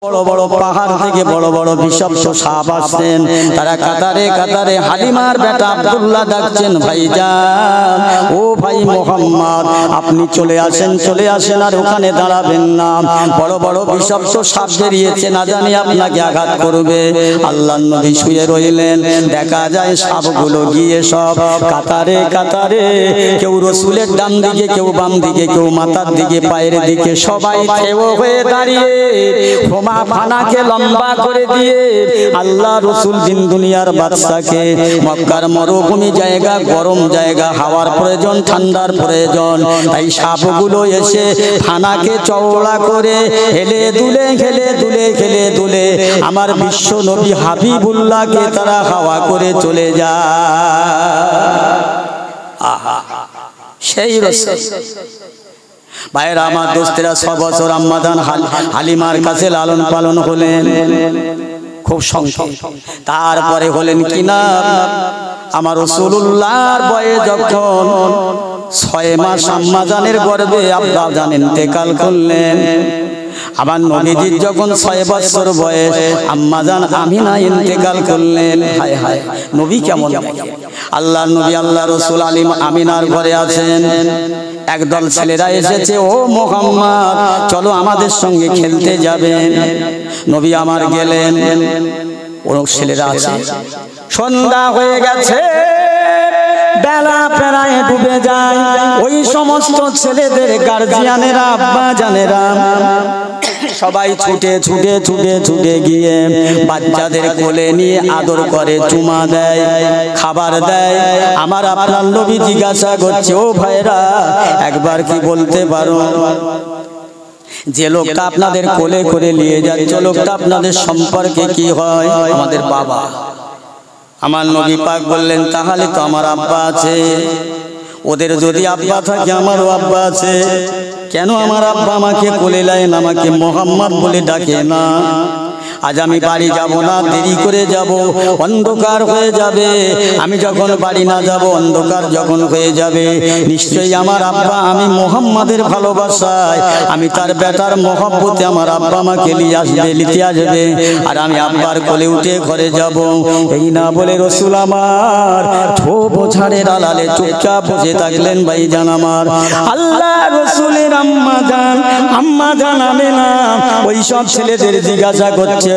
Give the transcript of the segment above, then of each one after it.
বড় বড় পাহাড় থেকে বড় বড় বিষাক্ত সাপ আসছেন। তারা কাতারে কাতারে হালিমার বেটা আব্দুল্লাহ ডাকছেন, ভাইজান, ও ভাই মোহাম্মদ, আপনি চলে আসেন আর ওখানে দাঁড়াবেন না। বড় বড় বিষাক্ত সাপ বেরিয়েছে, না জানি আপনাকে আঘাত করবে। আল্লাহর নবী শুয়ে রইলেন। দেখা যায় সাপগুলো গিয়ে সব কাতারে কাতারে, কেউ রসুলের ডান দিকে, কেউ বাম দিকে, কেউ মাথার দিকে, পায়ের দিকে, সবাই থেও হয়ে দাঁড়িয়ে ক্ষমা ফানাকে লম্বা করে দিয়ে আল্লাহ রসুল দিন দুনিয়ার বাদশাকে, মক্কার মরুভূমি জায়গা, গরম জায়গা, হাওয়ার প্রয়োজন, ঠান্ডার প্রয়োজন, তাই সাপগুলো এসে ফানাকে চওড়া করে হেলে দুলে খেলে দুলে খেলে দুলে আমার বিশ্ব নবী হাবিবুল্লাহকে তারা হাওয়া করে চলে যায়। আহা, সেই রসুল। ভাইরা আমার, দোস্তেরা, 6 বছর আম্মাজান হালিমার কাছে লালন পালন হলেন, খুব সংক্ষেপ। তারপরে হলেন কিনা আমার রাসূলুল্লাহর বয়স যখন 6 মাস আম্মাজানের গর্ভে আব্বাজান ইন্তেকাল করলেন। আবার নবীজির যখন 6 বছর বয়স আম্মাজান আমিনা ইন্তেকাল করলেন। হায় হায়, নবী কেমন! আল্লাহর নবী আল্লাহ রাসূল আমিনার ঘরে আছেন। একদল ছেলেরা এসেছে, ও মুহাম্মদ, চলো আমাদের সঙ্গে খেলতে যাবেন। নবী আমার গেলেন, ওর ছেলেরা আছে। সন্ধ্যা হয়ে গেছে, বেলা প্রায় ডুবে যায়। ওই সমস্ত ছেলেদের গার্জিয়ানেরা, আব্বা জানেরা সবাই ছুটে ছুটে ছুটে ছুটে গিয়ে বাচ্চাদের কোলে নিয়ে আদর করে, চুমা দেয়, খাবার দেয়। আমার আপনার নবী জিজ্ঞাসা করছে, ও ভাইরা, একবার কি বলতে পারো যে লোকটা আপনাদের কোলে করে নিয়ে যাচ্ছে, লোকটা আপনাদের সম্পর্কে কি হয়? আমাদের বাবা। আমার নবী পাক বললেন, তাহলে তো আমার আব্বা আছে। ওদের যদি আব্বা থাকে, আমারও আব্বা আছে। কেন আমার আব্বা আমাকে কোলে নেয় না, আমাকে মোহাম্মদ বলে ডাকে না? আজ আমি বাড়ি যাব না, দেরি করে যাব, অন্ধকার হয়ে যাবে। আমি যখন বাড়ি না যাব, অন্ধকার যখন হয়ে যাবে, নিশ্চয়ই আমার আব্বা, আমি মোহাম্মদের ভালোবাসায়, আমি তার বেটার মহব্বতে আমার আব্বা আমাকে নিয়ে আসবে, নিতে আসবে, আর আমি আব্বার কোলে উঠে ঘরে যাব। এই না বলে রসুল আমার ঠোপ ঝাড়ের আড়ালে চুপচাপ বসে থাকলেন। ভাইজান আমার, আল্লাহ রসুলের আম্মা জান আমেনা ওই সব ছেলেদের জিজ্ঞাসা করছে,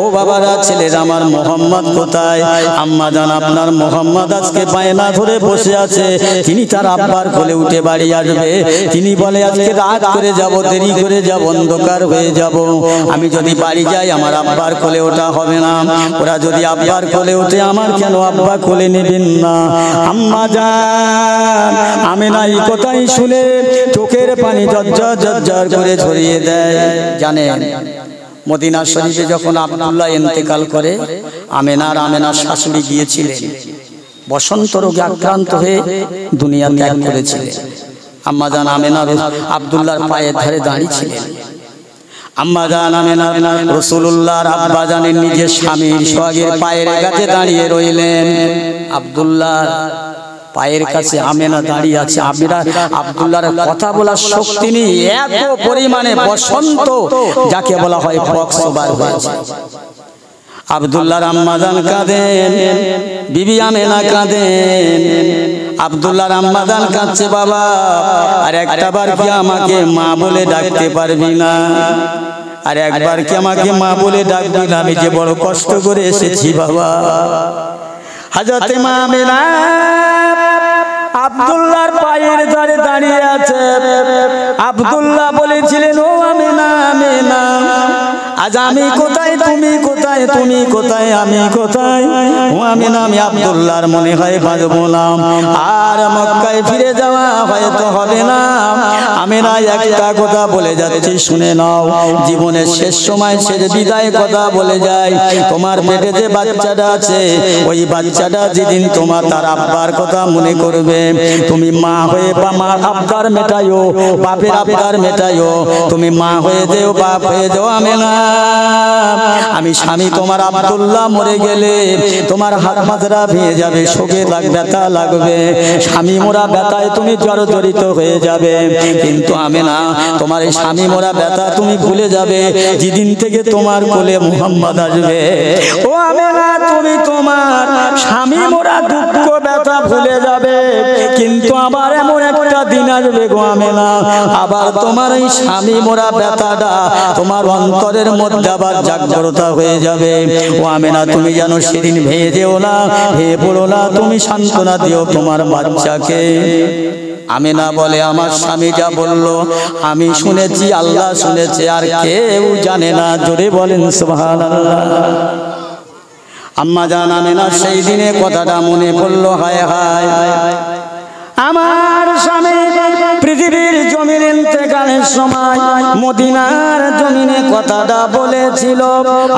ও বাবারা, ছেলেরা আমার মোহাম্মদ কোথায়? আম্মা জান, আপনার মোহাম্মদ আজকে বায়না ধরে বসে আছে, তিনি তার আব্বার কোলে উঠে বাড়ি আসবে। তিনি বলে, আজকে রাত করে যাব, দেরি করে যাব, অন্ধকার হয়ে যাব। আমি যদি বাড়ি যাই, আমার আব্বার কোলে ওঠা হবে না। ওরা যদি আব্বার কোলে ওঠে, আমার কেন আব্বা কোলে নেবেন না? আম্মা জান আমেনা এই কথাই শুনে চোখের পানি ঝরঝর ঝরঝর করে ঝরিয়ে দেয়। জানেন, মদিনা শরীফে যখন আব্দুল্লাহ ইন্তেকাল করে, আমেনার শাশুড়ি গিয়েছিলেন, বসন্ত রোগে আক্রান্ত হয়ে দুনিয়া ত্যাগ করেছিলেন। আম্মা জান আমেনা আব্দুল্লাহর পায়ের ধারে দাঁড়িয়েছিলেন। আম্মা জান আমেনা রাসূলুল্লাহর আব্বা জানের নিজের স্বামীর সোহাগের পায়ের কাছে দাঁড়িয়ে রইলেন। আব্দুল্লাহ পায়ের কাছে আমেনা দাঁড়িয়ে আছে। আব্দুল্লাহর কথা বলার শক্তি নেই, এত পরিমাণে বসন্ত যাকে বলা হয় পক্সবার হয়েছে। আব্দুল্লাহর আম্মা জান কাঁদেন, বিবি আমেনা কাঁদেন। আব্দুল্লাহর আম্মা জান কাঁদছে, বাবা, আর একটা বার কি আমাকে মা বলে ডাকতে পারবি না? আর একবার কি আমাকে মা বলে ডাকবি না? আমি যে বড় কষ্ট করে এসেছি বাবা। হযরত মা আমেনা আব্দুল্লাহর পায়ের ধারে দাঁড়িয়ে আছে। আব্দুল্লাহ বলেছিলেন, ও আমেনা, আমেনা, আজ আমি কোথায়, তুমি কোথায়, তুমি কোথায়, আমি কোথায়? ও আমেনা, আমি আব্দুল্লাহর মনে হয় বাঁচব না, আর মক্কায় ফিরে যাওয়া হয়তো হবে না। আমেনা একটা কথা বলে যাচ্ছি, শুনে নাও। জীবনের শেষ সময় শেষ বিদায় কথা বলে যায়। তোমার পেটে যে বাচ্চাটা আছে, ওই বাচ্চাটা যেদিন তোমার তার আব্বার কথা মনে করবে, তুমি মা হয়ে বা মার আবদার মেটাইও, বাপের আবদার মেটাইও, তুমি মা হয়ে যেও, বাপ হয়ে যাও। আমেনা, আমি স্বামী তোমার আব্দুল্লাহ মরে গেলে তোমার হাত মাজরা ভেঙে যাবে, শোকে ব্যথা লাগবে, স্বামী মোরা ব্যথায় তুমি জর্জরিত হয়ে যাবে। কিন্তু আমেনা তোমার এই স্বামী মোরা ব্যথা তুমি ভুলে যাবে যেদিন থেকে তোমার কোলে মুহাম্মদ আসবে। ও আমেনা তুমি তোমার স্বামী মোরা দুঃখ ব্যথা ভুলে যাবে, কিন্তু আবার এমন একটা দিন আসবে গো আমেনা, আবার তোমার এই স্বামী মোরা ব্যথাটা তোমার অন্তরের মধ্যে আবার জাগ্রত হয়ে যাবে। ও আমেনা তুমি যেন সেদিন ভেঙে যেও না, ভেঙে পড়ো না, তুমি সান্ত্বনা দিও তোমার বাচ্চাকে। আমেনা বলে আমার স্বামী যা বললো আমি শুনেছি, আল্লাহ শুনেছে, আর কেউ জানে না। জোরে বলেন সুবহানাল্লাহ। আম্মা জান আমেনা সেই দিনে কথাটা মনে পড়লো, হায় হায় আমার স্বামী পৃথিবীর জমিনে ইন্তেকালের সময় মদিনার জমিনে কথাটা বলেছিল।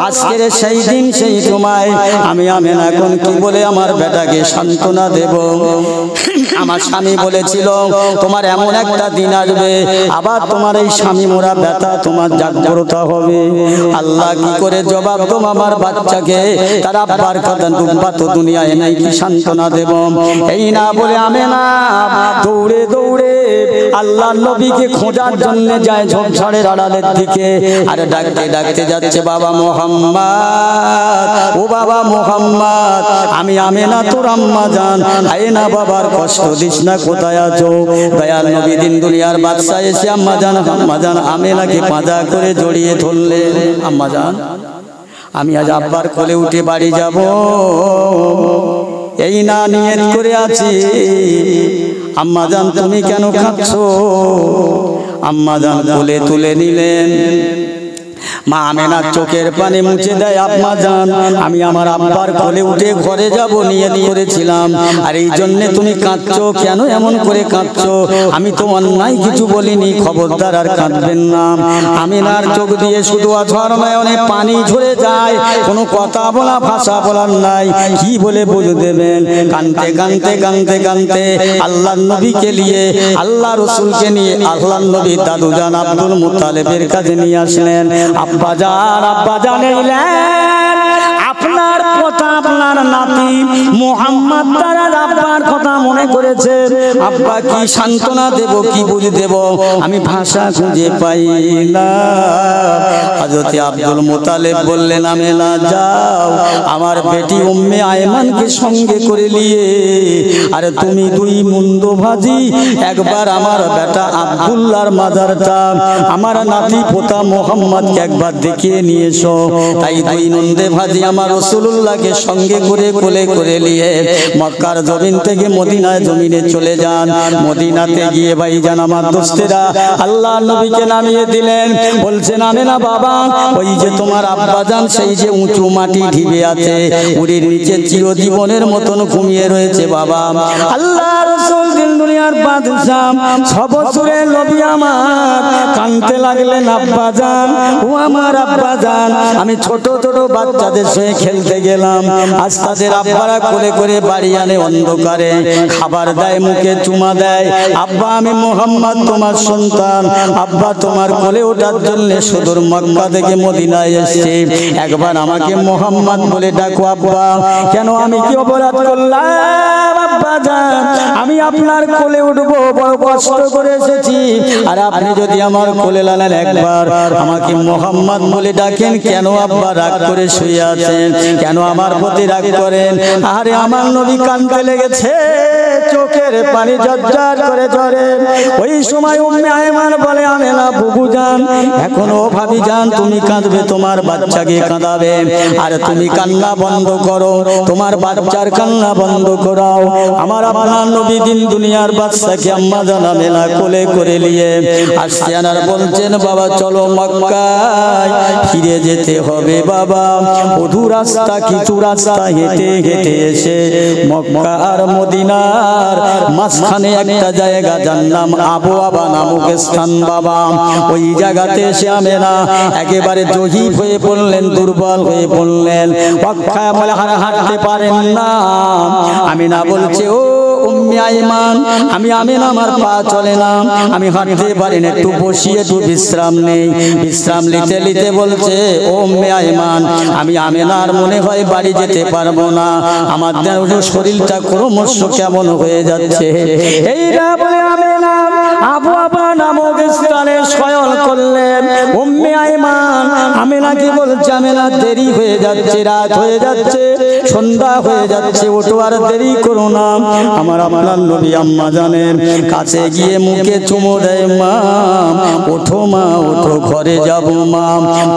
আজকের সেই দিন সেই সময় আমি আমেনা কোন কি বলে আমার বেটাকে সান্ত্বনা দেব। আমার স্বামী বলেছিল তোমার এমন একটা দিন আসবে আবার তোমার এই স্বামী মোরা ব্যথা তোমার জাগ্রত হবে। আল্লাহ কি করে জবাব দেব আমার বাচ্চাকে, তার আব্বার কথা ডুববা তো দুনিয়ায় নাই, কি সান্ত্বনা দেব। এই না বলে আমেনা দৌড়ে দৌড়ে আল্লাহর নবীকে খোঁজার জন্য যায় ঝোপঝাড়ের আড়ালের দিকে। আর ডাকতে ডাকতে যাচ্ছে বাবা মোহাম্মদ, ও বাবা মোহাম্মদ, আমি আমেনা তোর আম্মা জান, আয় না বাবার কষ্ট দিস না, কোথায় আছো? দয়াল নবী দিন দুনিয়ার বাদশা এসে আম্মা জান আমেনাকে পাঁজা করে জড়িয়ে ধরলে। আম্মা জান আমি আজ আব্বার কোলে উঠে বাড়ি যাব, এই না নিয়ত করে আছি। আম্মা জান তুমি কেন কাঁদছো? আম্মা জান কোলে তুলে নিলেন। মা আমেনার চোখের পানি মুছে দেয়। আম্মা জান আমি আমার আব্বার কোলে উঠে ঘরে যাব নিয়ত করেছিলাম, আর এই জন্য তুমি কাঁদছো কেন? এমন করে কাঁদছো? আমি তো অন্যায় কিছু বলিনি, খবরদার আর কাঁদবেন না। আমেনার চোখ দিয়ে শুধু অঝর নয়নে পানি ঝরে যায়, কোনো কথা বলা ভাষা বলার নাই, কি বলে বুঝে দেবেন। কাঁদতে কাঁদতে কাঁদতে কাঁদতে আল্লাহর নবীকে নিয়ে, আল্লাহ রসুলকে নিয়ে আল্লাহর নবী দাদু জান আব্দুল মুত্তালিবের কাছে নিয়ে আসলেন। আব্বা জান আপনার কথা আপনার নাতি মুহাম্মদ তার আব্বার কথা মনে করেছে। আব্বা কি সান্ত্বনা দেব, কি বুঝ দেব, আমি ভাষা খুঁজে পাই না। হযরত আব্দুল মুত্তালিব বললেন আমেনা যাও আমার বেটি উম্মে আয়মানকে সঙ্গে করে নিয়ে, আরে তুমি দুই মুন্ড ভাজি একবার আমার বেটা আব্দুল্লাহর মাজারটা আমার নাতি পোতা মুহাম্মদকে একবার দেখিয়ে নিয়ে এসো। তাই দুই নন্দে ভাজি আমার রাসূলুল্লাহকে সঙ্গে করে কোলে করে নিয়ে মক্কার জমিন থেকে মদিনার জমিনে চলে যান। মদিনাতে গিয়ে ভাইজান আমার দোস্তেরা আল্লাহ নবীকে নামিয়ে দিলেন। বলছেন আমেনা বাবা ওই যে তোমার আব্বা জান সেই যে উঁচু মাটি ঢিবে আছে, উড়ির নিচে চিরজীবনের মতন ঘুমিয়ে রয়েছে বাবা। আল্লাহ রাসূল দিন দুনিয়ার বাদশা 6 বছরের নবী আমার কাঁদতে লাগলেন আব্বা জান, ও আমার আব্বা জান আমি ছোট ছোট বাচ্চাদের সঙ্গে খেলতে গেলাম, আজ তাদের আব্বারা কোলে করে বাড়ি আনে অন্ধকারে, খাবার দেয়, মুখে চুমা দেয়। আব্বা আমি মুহাম্মদ তোমার সন্তান, আব্বা তোমার কোলে ওঠার জন্য সুদূর মক্কা থেকে মদিনায় এসেছি, একবার আমাকে মুহাম্মদ বলে ডাকো আব্বা। কেন আমি কি অপরাধ করলাম আব্বা জান? আমি আপনার কোলে উঠবো, বড় কষ্ট করে এসেছি, আর আপনি যদি আমার কোলে লালেন একবার আমাকে মুহাম্মদ বলে ডাকেন, কেন আব্বা রাগ করে শুয়ে আছেন? কেন আমার প্রতি রাগ করেন? আরে আমার নবী কাঁদতে লেগেছে, চোখের পানি ঝরঝর করে ঝরে। ওই সময় উম্মে আয়মান বলে আমেনা বুবু জান এখনো ভাবি জান তুমি কাঁদবে, তোমার বাচ্চাকে কাঁদাবে, আর তুমি কান্না বন্ধ করো, তোমার বাচ্চার কান্না বন্ধ করাও। আমার আপনার নবী দিন দুনিয়ার বাচ্চাকে আম্মা জান আমেনা কোলে করে নিয়ে আসছে। আর বলছেন বাবা চলো মক্কায় ফিরে যেতে হবে বাবা। বধু রাস্তা কিছু রাস্তা হেঁটে হেঁটে এসে মক্কা আর মদিনা মদিনার মাঝখানে একটা জায়গা যার নাম আবওয়াবা নামক স্থান বাবা। ওই জায়গাতে এসে আমেনা একেবারে জহিব হয়ে পড়লেন, দুর্বল হয়ে পড়লেন, অক্ষয় বলে হাঁটতে পারেন না। আমিনা বলছে, ও উম্মে আইমান, আমি আমিনা, আমার পা চলে না, আমি হাঁটতে পারি না, একটু বসিয়ে একটু বিশ্রাম নেই। বিশ্রাম নিতে নিতে বলছে, ও উম্মে আইমান, আমি আমিনার মনে হয় বাড়ি যেতে পারবো না, আমার শরীরটা ক্রমশ কেমন হয়ে যাচ্ছে। এইটা বলে আমিনা আবওয়াবা নামক স্থানে শয়ন করলেন। উম্মে আইমান আমিনা কি বলছে, আমিনা দেরি হয়ে যাচ্ছে, রাত হয়ে যাচ্ছে, সন্ধ্যা হয়ে যাচ্ছে, ওঠো আর দেরি করো না। আমার আপনার নবী আম্মা জানেন কাছে গিয়ে মুখে চুমো দেয়, মা ওঠো, মা ওঠো, ঘরে যাব মা।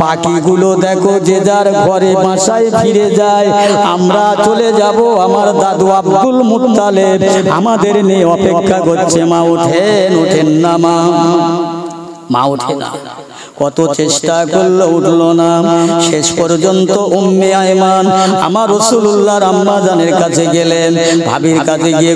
পাখিগুলো দেখো যে যার ঘরে বাসায় ফিরে যায়, আমরা চলে যাব, আমার দাদু আব্দুল মুত্তালিব আমাদের নিয়ে অপেক্ষা করছে। মা ওঠেন, ওঠেন না মা, মা ওঠে না। কত চেষ্টা করলো, উঠলো না। শেষ পর্যন্ত উম্মে আইমান আমার রাসূলুল্লাহর আম্মা জানের কাছে গেলেন, ভাবির কাছে গিয়ে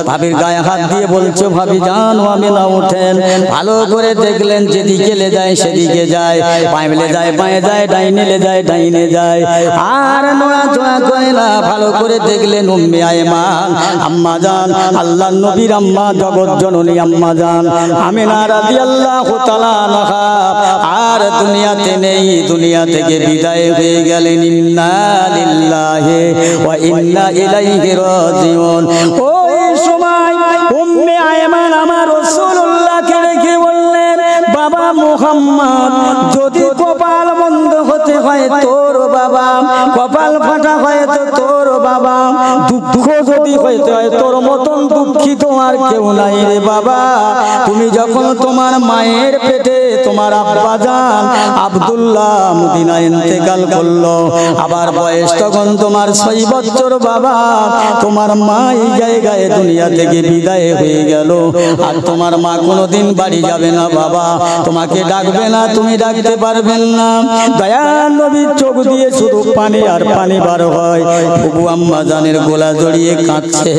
ভাবির গায়ে হাত দিয়ে বলছো, ভাবি জান আমিনা ওঠেন। ভালো করে দেখলেন, যেদিকে লে যায় সেদিকে যায়, বাঁয়ে যায় বাঁয়ে যায়, ডাইনে লে যায় ডাইনে যায়, আর নড়াচড়া করে না। ভালো করে দেখলেন উম্মে আইমান আম্মা জান, আল্লাহর নবীর আম্মা, জগৎ জননী আম্মা জান আমিনা রাদিয়াল্লাহু তাআলা আনহা আর দুনিয়াতে নেই, দুনিয়া থেকে বিদায় হয়ে গেলেন। ইন্না লিল্লাহি ওয়া ইন্না ইলাইহি রাজিউন। ওই সময় উম্মে আইমান আমার রাসূলুল্লাহকে রেখে বললেন, বাবা মুহাম্মদ, যদি কপাল বন্ধ হতে হয় তোর বাবা, কপাল ফাটা হয় তো তোর বাবা, দুঃখ যদি হইতে হয় তোর মতন দুঃখিত আর কেউ নাই রে বাবা। তুমি যখন তোমার মায়ের পেটে তোমার আব্বা জান আব্দুল্লাহ মদিনায় ইন্তেকাল করলো, আবার বয়স তখন তোমার 6 বছর বাবা, তোমার মা এই জায়গায় দুনিয়া থেকে বিদায় হয়ে গেল। আর তোমার মা কোনোদিন বাড়ি যাবে না বাবা, তোমাকে ডাকবে না, তুমি ডাকতে পারবেন না। দয়ার নবীর চোখ দিয়ে শুধু পানি আর পানি বার হয়। ফুবু আম্মা জানের গলা জড়িয়ে কাঁদছে,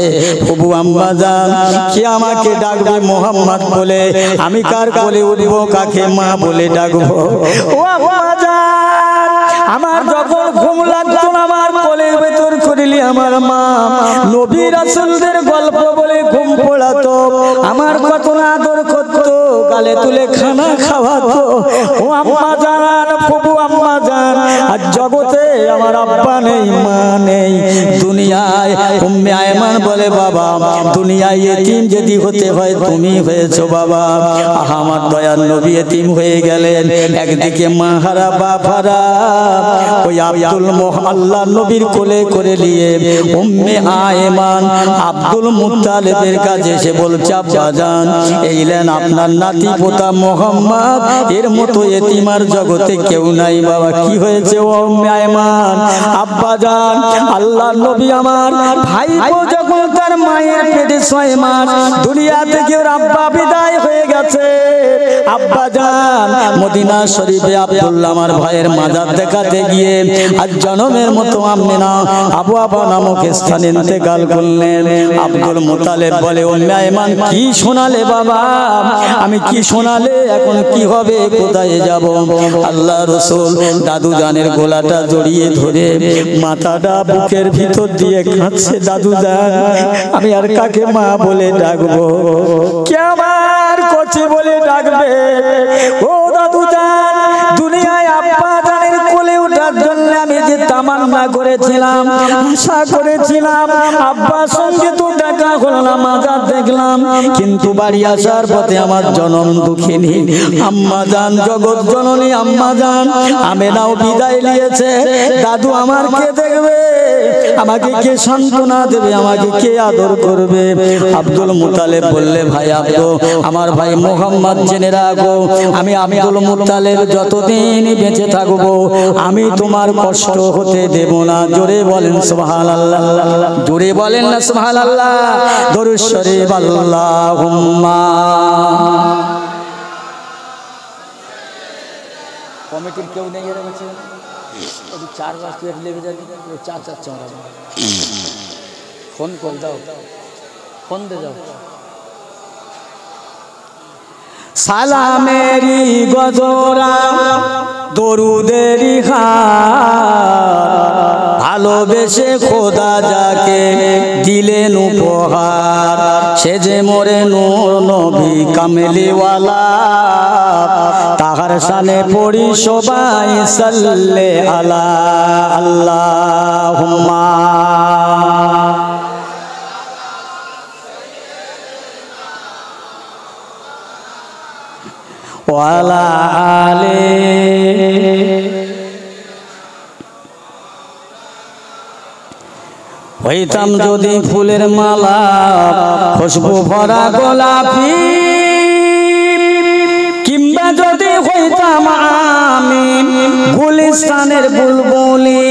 ফুবু আম্মা জান কে আমাকে ডাকবে মোহাম্মদ বলে, আমি কার কোলে উঠবো, কাকে মা বলে ডাকবো। ও আম্মা জান, আমার যখন ঘুম লাগতো না আমার কোলের ভেতর করিলি আমার মা নবী রাসূলদের গল্প বলে ঘুম পড়াতো, আমার কত আদর করতো, গালে তুলে খানা খাওয়াতো। ও আম্মা জান, ফুবু আম্মা জান, আর জগতে আমার আব্বা নেই, মা নেই। দুনিয়ায় উম্মে আইমান বলে, বাবা দুনিয়ায় এতিম যদি হতে হয় তুমি হয়েছো বাবা। আমার দয়ার নবী এতিম হয়ে গেলেন, একদিকে মা হারা বাপ হারা। ওই আল্লাহ নবীর কোলে করে নিয়ে উম্মে আইমান আব্দুল মুত্তালিবের কাছে এসে বলছে, আব্বা জান এইলেন আপনার নাতি পোতা মুহাম্মদ, এর মতো এতিম আর জগতে কেউ নাই বাবা। কি হয়েছে ও উম্মে আইমান? আব্বা জান আল্লাহ নবী আমার ভাইপো যখন তার মায়ের পেটে 6 মাস দুনিয়া থেকে ওর আব্বা বিদায় হয়ে গেছে। আব্বা জান মদিনা শরীফে আব্দুল্লাহ আমার ভাইয়ের মাজার দেখাতে গিয়ে আজ জনমের মতো আমিনা আবওয়াবা নামক স্থানে ইন্তেকাল করলেন। আব্দুল মুত্তালিব বলে, উম্মে আইমান কি শোনালে বাবা, আমি কি শোনালে, এখন কি হবে, কোথায় যাব? আল্লাহ রাসূল দাদু জানের গলাটা জড়িয়ে ধরে মাথাটা বুকের ভিতর দিয়ে কাঁদছে, দাদু জান আমি আর কাকে মা বলে ডাকবো, কে আমার কচি বলে ডাকবে? ও দাদু জান, দুনিয়ায় আব্বা জানের কোলে ওঠার জন্য আমি যে তামান্না করেছিলাম, আশা করেছিলাম, আব্বার সঙ্গে তো দেখা হলো না, মাজার দেখলাম, কিন্তু বাড়ি আসার পথে আমার জনম দুঃখিনী আম্মা জান, জগৎ জননী আম্মা জান আমিনাও বিদায় নিয়েছে। দাদু আমার কে দেখবে, আমাকে কে সান্ত্বনা দেবে, আমাকে কে আদর করবে? আব্দুল মুত্তালিব বললে, ভাই আব্দু, আমার ভাই মুহাম্মদ জেনে রাখো, আমি আব্দুল মুত্তালিব যতদিন বেঁচে থাকবো আমি তোমার কষ্ট হতে দেব না। জোরে বলেন সুবহানাল্লাহ, জোরে বলেন না সুবহানাল্লাহ, দরুদ শরীফ আল্লাহুম্মা। কমিটির কেউ নেই এর কাছে, ওই 4 রাস্তা লেগে যাবে, 4 4 ফোন করে দাও। ফোন দে যাও। সালামেরি গজরা দরুদেরি হার, ভালোবেসে খোদা যাকে দিলেন উপহার, সে যে মোরে নূর নবী কামলিওয়ালা, তাহার শানে পড়ি সবাই সাল্লে আলা আল্লাহুম্মা। ওয়ালা আলে হইতাম যদি ফুলের মালা, খুশবু ভরা গোলাপি, কিংবা যদি হইতাম আমি গুলিস্তানের বুলবুলি,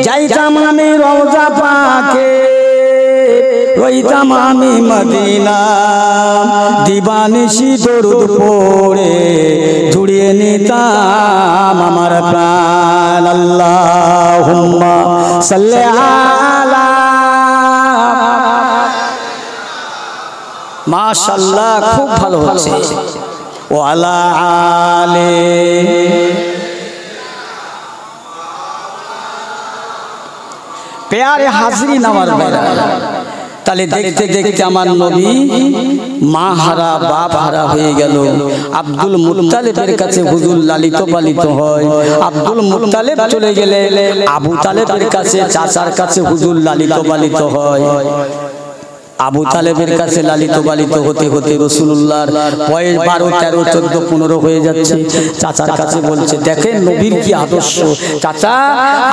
যাইতাম আমি রওজা পাকে, রইতাম আমি মদিনা, দিবানিশি দরুদ পড়ে জুড়িয়ে নিতাম আমার প্রাণ। আল্লাহুম্মা সাল্লি আলা। মাশাআল্লাহ, খুব ভালো হচ্ছে। ওয়ালা আলে। প্যারে হাজরিন আমার বেলা, তাহলে দেখতে দেখতে আমার নবী মা হারা বাপ হারা হয়ে গেল। আব্দুল মুত্তালিবের কাছে হুজুর লালিত পালিত হয়। আব্দুল মুত্তালিব চলে গেলে আবু তালেবের কাছে, চাচার কাছে হুজুর লালিত পালিত হয়। আবু তালেবের কাছে লালিত পালিত হতে হতে রাসূলুল্লাহর বয়স 12, 13, 14, 15 হয়ে যাচ্ছে। চাচার কাছে বলছে, দেখেন নবীর কি আদর্শ। চাচা,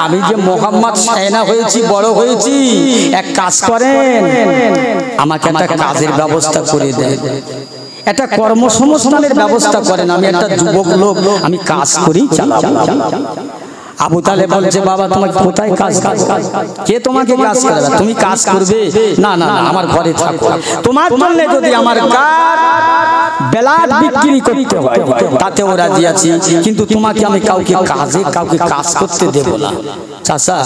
আমি যে মোহাম্মদ শায়না হয়েছি, বড় হয়েছি, এক কাজ করেন, আমাকে একটা কাজের ব্যবস্থা করে দেন, একটা কর্মসংস্থানের ব্যবস্থা করেন। আমি একটা যুবক লোক, আমি কাজ করি চালাবো। আবু তালেব বলছে, বাবা তোমাকে কোথায় কাজ করবে? কে তোমাকে কাজ করাবে? তুমি কাজ করবে? না না না, আমার ঘরে থাকো। তোমার জন্য যদি আমার বেলাট বিক্রি করতে হয় তাতেও রাজি আছি, কিন্তু তোমাকে আমি কাউকে কাজ করতে দেব না। চাচা,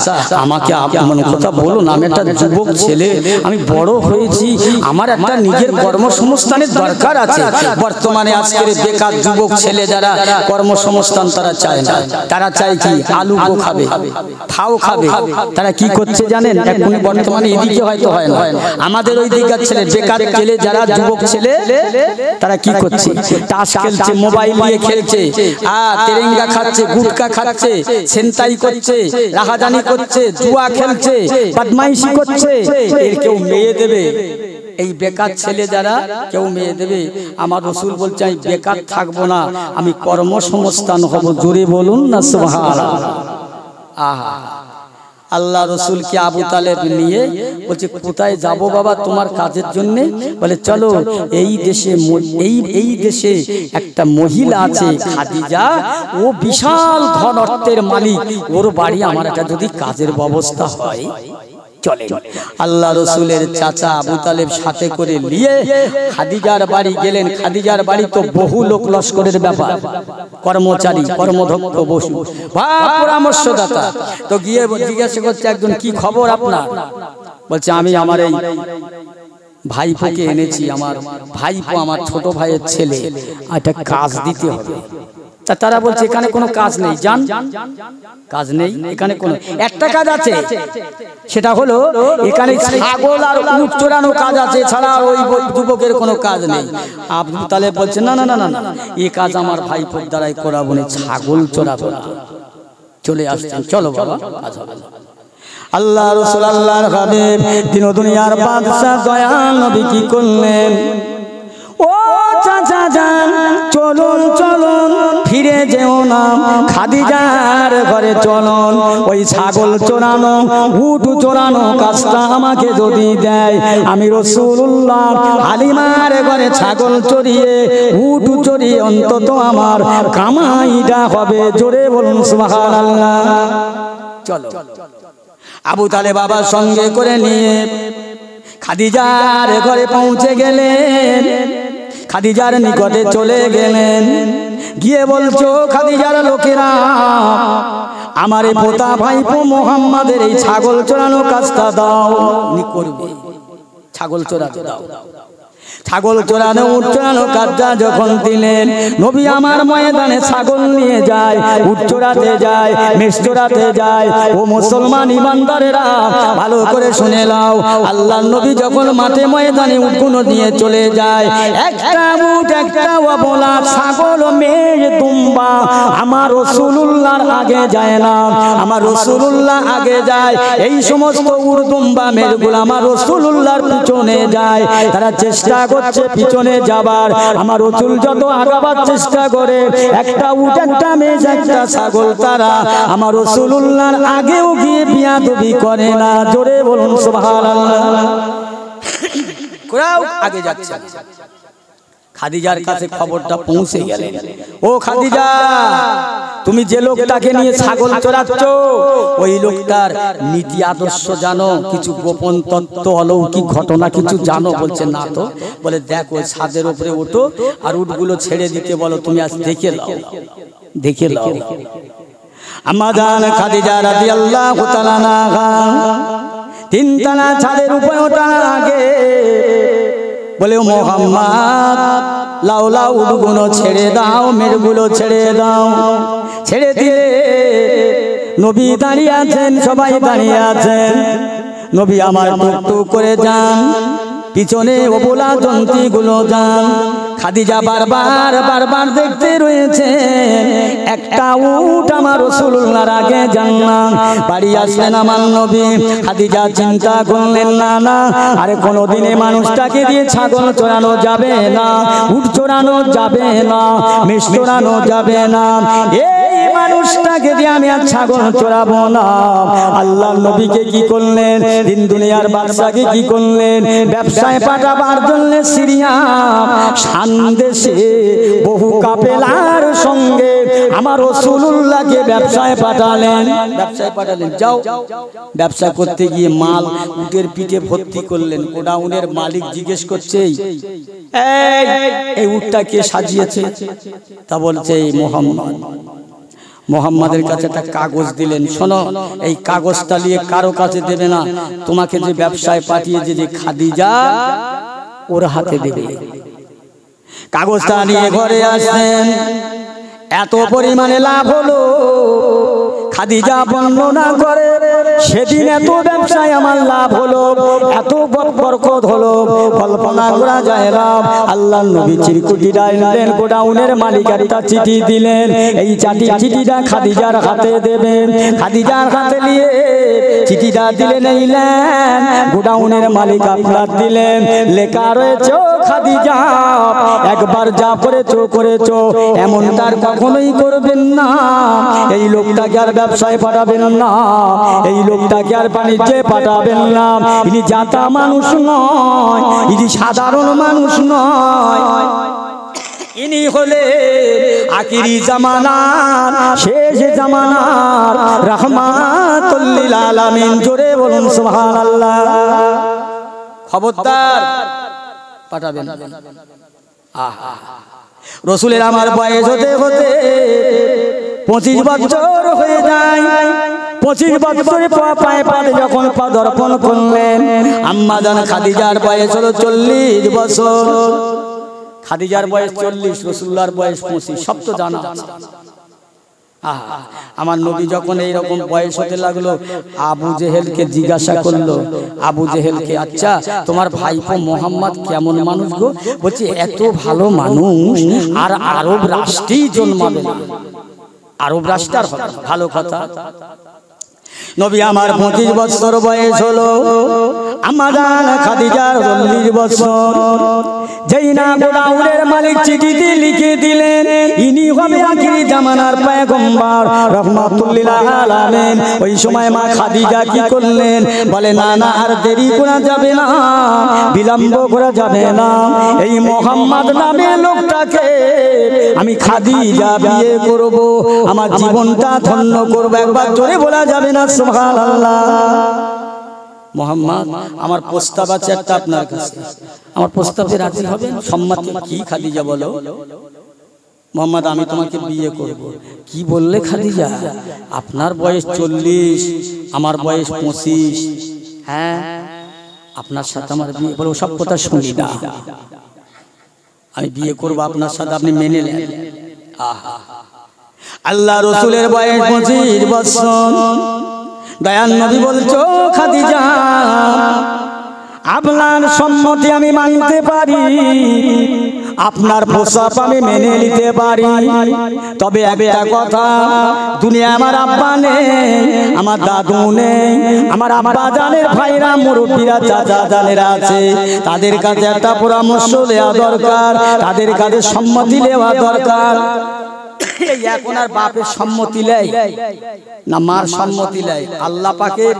আমাকে এমন কথা বলো না, আমি একটা যুবক ছেলে, আমি বড় হয়েছি, আমার একটা নিজের কর্মসংস্থানের দরকার আছে। বর্তমানে আজকের বেকার যুবক ছেলে যারা কর্মসংস্থান তারা চায় না, তারা চায় কি আলু খাবে, ফাও খাবে। তারা কি করছে জানেন? এখনই বর্তমানে এদিকে হয়তো হয় না, আমাদের ওই দিকের ছেলে, বেকার ছেলে যারা, যুবক ছেলে, তারা কি করছে? তাস খেলছে, মোবাইল নিয়ে খেলছে, তেরেঙ্গা খাচ্ছে, গুটকা খাচ্ছে, ছিনতাই করছে, রাহাজানি করছে, জুয়া খেলছে, বদমাইশি করছে। এর কেউ মেয়ে দেবে? এই বেকার ছেলে যারা, কেউ মেয়ে দেবে? আমার রাসূল বলছে, আমি বেকার থাকবো না, আমি কর্মসংস্থান হব। জোরে বলুন না সুবহানাল্লাহ। আহা, আল্লাহ রসুলকে আবু তালেব নিয়ে বলছে, কোথায় যাব বাবা তোমার কাজের জন্য? বলে, চলো এই দেশে একটা মহিলা আছে খাদিজা, ও বিশাল ধন অর্থের মালিক, ওর বাড়ি আমার একটা যদি কাজের ব্যবস্থা হয় চলে। আল্লাহ রসুলের চাচা আবু তালেব সাথে করে নিয়ে খাদিজার বাড়ি গেলেন। খাদিজার বাড়ি তো বহু লোক লস্করের ব্যাপার, কর্মচারী, কর্মধক্ষ বসু বা পরামর্শদাতা। তো গিয়ে জিজ্ঞাসা করছে, একজন, কি খবর আপনার? বলছে, আমি আমার এই ভাইপোকে এনেছি, আমার ভাইপো আমার ছোট ভাইয়ের ছেলে, একটা কাজ দিতে হবে। তারা বলছে, এখানে কোনো কাজ নেই, যান। কাজ নেই এখানে? কোনো একটা কাজ আছে, সেটা হলো এখানে ছাগল আর উট চড়ানো কাজ আছে, ছাড়া ওই যুবকের কোনো কাজ নেই। আবু তালেব বলছে, না না না না, এই কাজ আমার ভাইপোর দ্বারাই করাবো না, ছাগল চড়াবো না। চলে আসছেন, চলো বাবা, কাজ হবে। আল্লাহ রাসূল, আল্লাহর হাবিব, দিন দুনিয়ার বাদশা দয়াল নবী কি করলেন? ও চাচা যান, চলুন চলুন, ফিরে যেও না, খাদিজার ঘরে চলুন। ওই ছাগল চোরানো, উট চোরানো কাজটা আমাকে যদি দেয়, আমি রাসূলুল্লাহ হালিমার ঘরে ছাগল চড়িয়ে, উট চড়িয়ে অন্তত আমার কামাইটা হবে। জোরে বলুন সুবহানাল্লাহ। চলো। আবু তালেব বাবার সঙ্গে করে নিয়ে খাদিজার ঘরে পৌঁছে গেলেন। খাদিজার নিকটে চলে গেলেন, গিয়ে বলছো, খাদিজার লোকেরা, আমার এই পোতা ভাইপো মোহাম্মদের এই ছাগল চড়ানো কাজটা দাও। নি করবে। ছাগল চড়াতে দাও। ছাগল চড়ানো উট চড়ানো কাজটা যখন দিলেন, নবী আমার ময়দানে ছাগল নিয়ে যায়, উট চড়াতে যায়, মেষ চড়াতে যায়। ও মুসলমান ইমানদারেরা ভালো করে শুনে নাও, আল্লাহর নবী যখন মাঠে ময়দানে উটগুলো নিয়ে চলে যায়, একটা উট একটা অবলা ছাগল মেষ দুম্বা আমার রাসূলুল্লাহর আগে যায় না, আমার রাসূলুল্লাহ আগে যায়। এই সমস্ত উট দুম্বা মেষগুলো আমার রাসূলুল্লাহর পিছনে যায়। তারা চেষ্টা করছে পিছনে যাবার, আমার রাসূল যত আগাবার চেষ্টা করে, একটা উট একটা মেষ একটা ছাগল তারা আমার রাসূলুল্লাহর আগেও গিয়ে বিয়াদবি করে না। জোরে বলুন সুবহানাল্লাহ। কোরাও আগে যাচ্ছে। খাদিজার কাছে খবরটা পৌঁছে গেলে, ও খাদিজা, তুমি যে লোকটাকে নিয়ে ছাগল চড়াচ্ছ ওই লোকটার নীতি আদর্শ জানো, কিছু গোপন তত্ত্ব অলৌকিক ঘটনা কিছু জানো? বলছে না তো। বলে দেখো ছাদের উপরে ওঠো আর উটগুলো ছেড়ে দিতে বলো, তুমি আজ দেখে নাও, দেখে নাও। আম্মা জান খাদিজা রাদিয়াল্লাহু তাআলা আনহা তিনতলা ছাদের উপরে ওঠার আগে বলে, মুহাম্মদ লাউ লাউ উটগুলো ছেড়ে দাও, মেয়েগুলো ছেড়ে দাও। ছেড়ে দিয়ে নবী দাঁড়িয়ে আছেন, সবাই দাঁড়িয়ে আছেন। নবী আমার টুকটুক করে যান, পিছনে ওবলা জন্তুগুলো যান। খাদিজা বারবার বারবার দেখতে রয়েছে একটা উট আমার রাসূলুল্লাহর আগে যান না। বাড়ি আসলেন আমার নবী, খাদিজা চিন্তা করলেন না না আরে কোনোদিনে মানুষটাকে দিয়ে ছাগল চড়ানো যাবে না, উট চড়ানো যাবে না, মেষ চড়ানো যাবে না, এই মানুষটাকে দিয়ে আমি আর ছাগল চড়াবো না। আল্লাহর নবীকে কি করলেন, দিন দুনিয়ার বাদশাকে কি করলেন, ব্যবসায় পাঠাবার জন্য সিরিয়া দেশে বহু কাফেলার সঙ্গে আমার রাসূলুল্লাহকে ব্যবসায় পাঠালেন। ব্যবসায় পাঠালেন, যাও। ব্যবসা করতে গিয়ে মাল উটের পিঠে ভর্তি করলেন। গোডাউনের মালিক জিজ্ঞেস করছে, এই উটটা কে সাজিয়েছে? তা বলছে এই মুহাম্মদ। মুহাম্মাদের কাছে একটা কাগজ দিলেন, শোনো এই কাগজটা নিয়ে কারো কাছে দেবে না, তোমাকে যে ব্যবসায় পাঠিয়েছে যে খাদিজা ওর হাতে দেবে। কাগজটা নিয়ে ঘরে আসেন, এত পরিমাণে লাভ হলো। খাদিজা বর্ণনা করে, সেদিন এত ব্যবসায় আমার লাভ হলো, এত বরকত হলো, কল্পনা করা যায় না। আল্লাহর নবী চিরকুটিটা নিলেন, গোডাউনের মালিক একটা চিঠি দিলেন, এই চিঠিটা খাদিজার হাতে দেবেন। খাদিজার হাতে নিয়ে চিঠিটা দিলেন, নিলেন, গোডাউনের মালিক আপনার দিলেন, লেখা রয়েছে, খাদিজা একবার যা করেছো করেছো, এমন তার কখনোই করবেন না। এই লোকটাকে আর ব্যবসায় পাঠাবেন না, এই লোকটাকে আর বাণিজ্যে পাঠাবেন না। ইনি জাতা মানুষ নয়, ইনি সাধারণ মানুষ নয়, ইনি হলে আখিরি জামানার শেষ জামানার রাহমাতুল লিল আলামিন। জোরে বলুন সুবহানাল্লাহ। খবরদার পাঠাবেন। আহা, রাসূলের আমার বয়স হতে হতে 25 বছর হয়ে যায়। 25 বছরে পায়ে পায়ে যখন পদার্পণ করলেন, আম্মা জান খাদিজার বয়স হলো 40 বছর। খাদিজার বয়স 40, রাসূলুল্লাহর বয়স 25, সব তো জানা আছে। আমার নবী যখন এইরকম বয়স হতে লাগলো, আবু জেহেলকে জিজ্ঞাসা করলো, আবু জেহেলকে, আচ্ছা তোমার ভাইপো মুহাম্মদ কেমন মানুষ গো? বলছে এত ভালো মানুষ আর আরব রাষ্ট্রেই জন্মাবে না, আরব রাষ্ট্র ভালো কথা। নবী আমার 25 বছর বয়স হলো, আম্মা জান খাদিজার 40 বছর। যেই না গোডাউনের মালিক চিঠিতে লিখে দিলেন, ইনি হবে আখিরি জামানার পয়গম্বর রাহমাতুল লিল আলামিন। ওই সময় মা খাদিজা কি করলেন, বলে না না আর দেরি করা যাবে না, বিলম্ব করা যাবে না, এই মুহাম্মদ নামে লোকটাকে আমি খাদিজা বিয়ে করব, আমার জীবনটা ধন্য করব। একবার জোরে বলা যাবে না সুবহানাল্লাহ। মুহাম্মদ, আমার প্রস্তাব আছে একটা আপনার কাছে, আমার প্রস্তাবে রাজি হবেন? সম্মতি কি খাদিজা বলো? মুহাম্মদ, আমি তোমাকে বিয়ে করব। কি বললে খাদিজা? আপনার বয়স 40, আমার বয়স 25। হ্যাঁ, আপনার সাথে আমার বিয়ে, বলে সব কথা শুনি না, আমি বিয়ে করবো আপনার সাথে, আপনি মেনে নেন। আল্লাহ রসুলের বয়স 25 বছর। দয়াল নবী বলছো খাদিজা আপনার সম্মতি আমি মানতে পারি, আপনার প্রস্তাব আমি মেনে নিতে পারি, তবে একটা কথা, দুনিয়া আমার আব্বা নেই, আমার দাদু নেই, আমার আব্বা জানের ভাইরা মুরব্বীরা চাচা জানেরা আছে, তাদের কাছে একটা পরামর্শ দেওয়া দরকার, তাদের কাছে সম্মতি নেওয়া দরকার। এখন আর বাপের সম্মতি নেই না মার সম্মতি নেই, আল্লাহ পাকের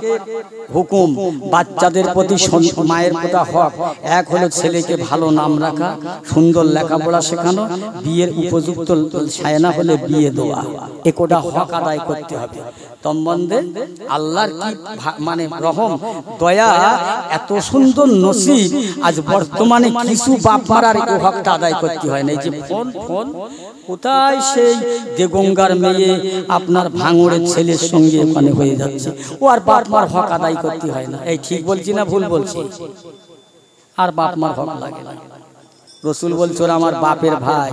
হুকুম বাচ্চাদের প্রতি মায়ের প্রতি হক। এক হলো ছেলেকে ভালো নাম রাখা, সুন্দর লেখাপড়া শেখানো, বিয়ের উপযুক্ত ছায়না হলে বিয়ে দেওয়া, একটা হক আদায় করতে হবে। সম্বন্ধে আল্লাহর কি মানে রহম দয়া, এত সুন্দর নসিব, আজ বর্তমানে কিছু বাপ মারার এই হকটা আদায় করতে হয় না। এই যে ফোন ফোন কোথায় সেই দেগঙ্গার মেয়ে আপনার ভাঙড়ের ছেলের সঙ্গে ওখানে হয়ে যাচ্ছে, ও আর বাপ মার হক আদায় করতে হয় না। এই ঠিক বলছি না ভুল বলছি? আর বাপ মার হক লাগে না। রসুল বলছে আমার বাপের ভাই,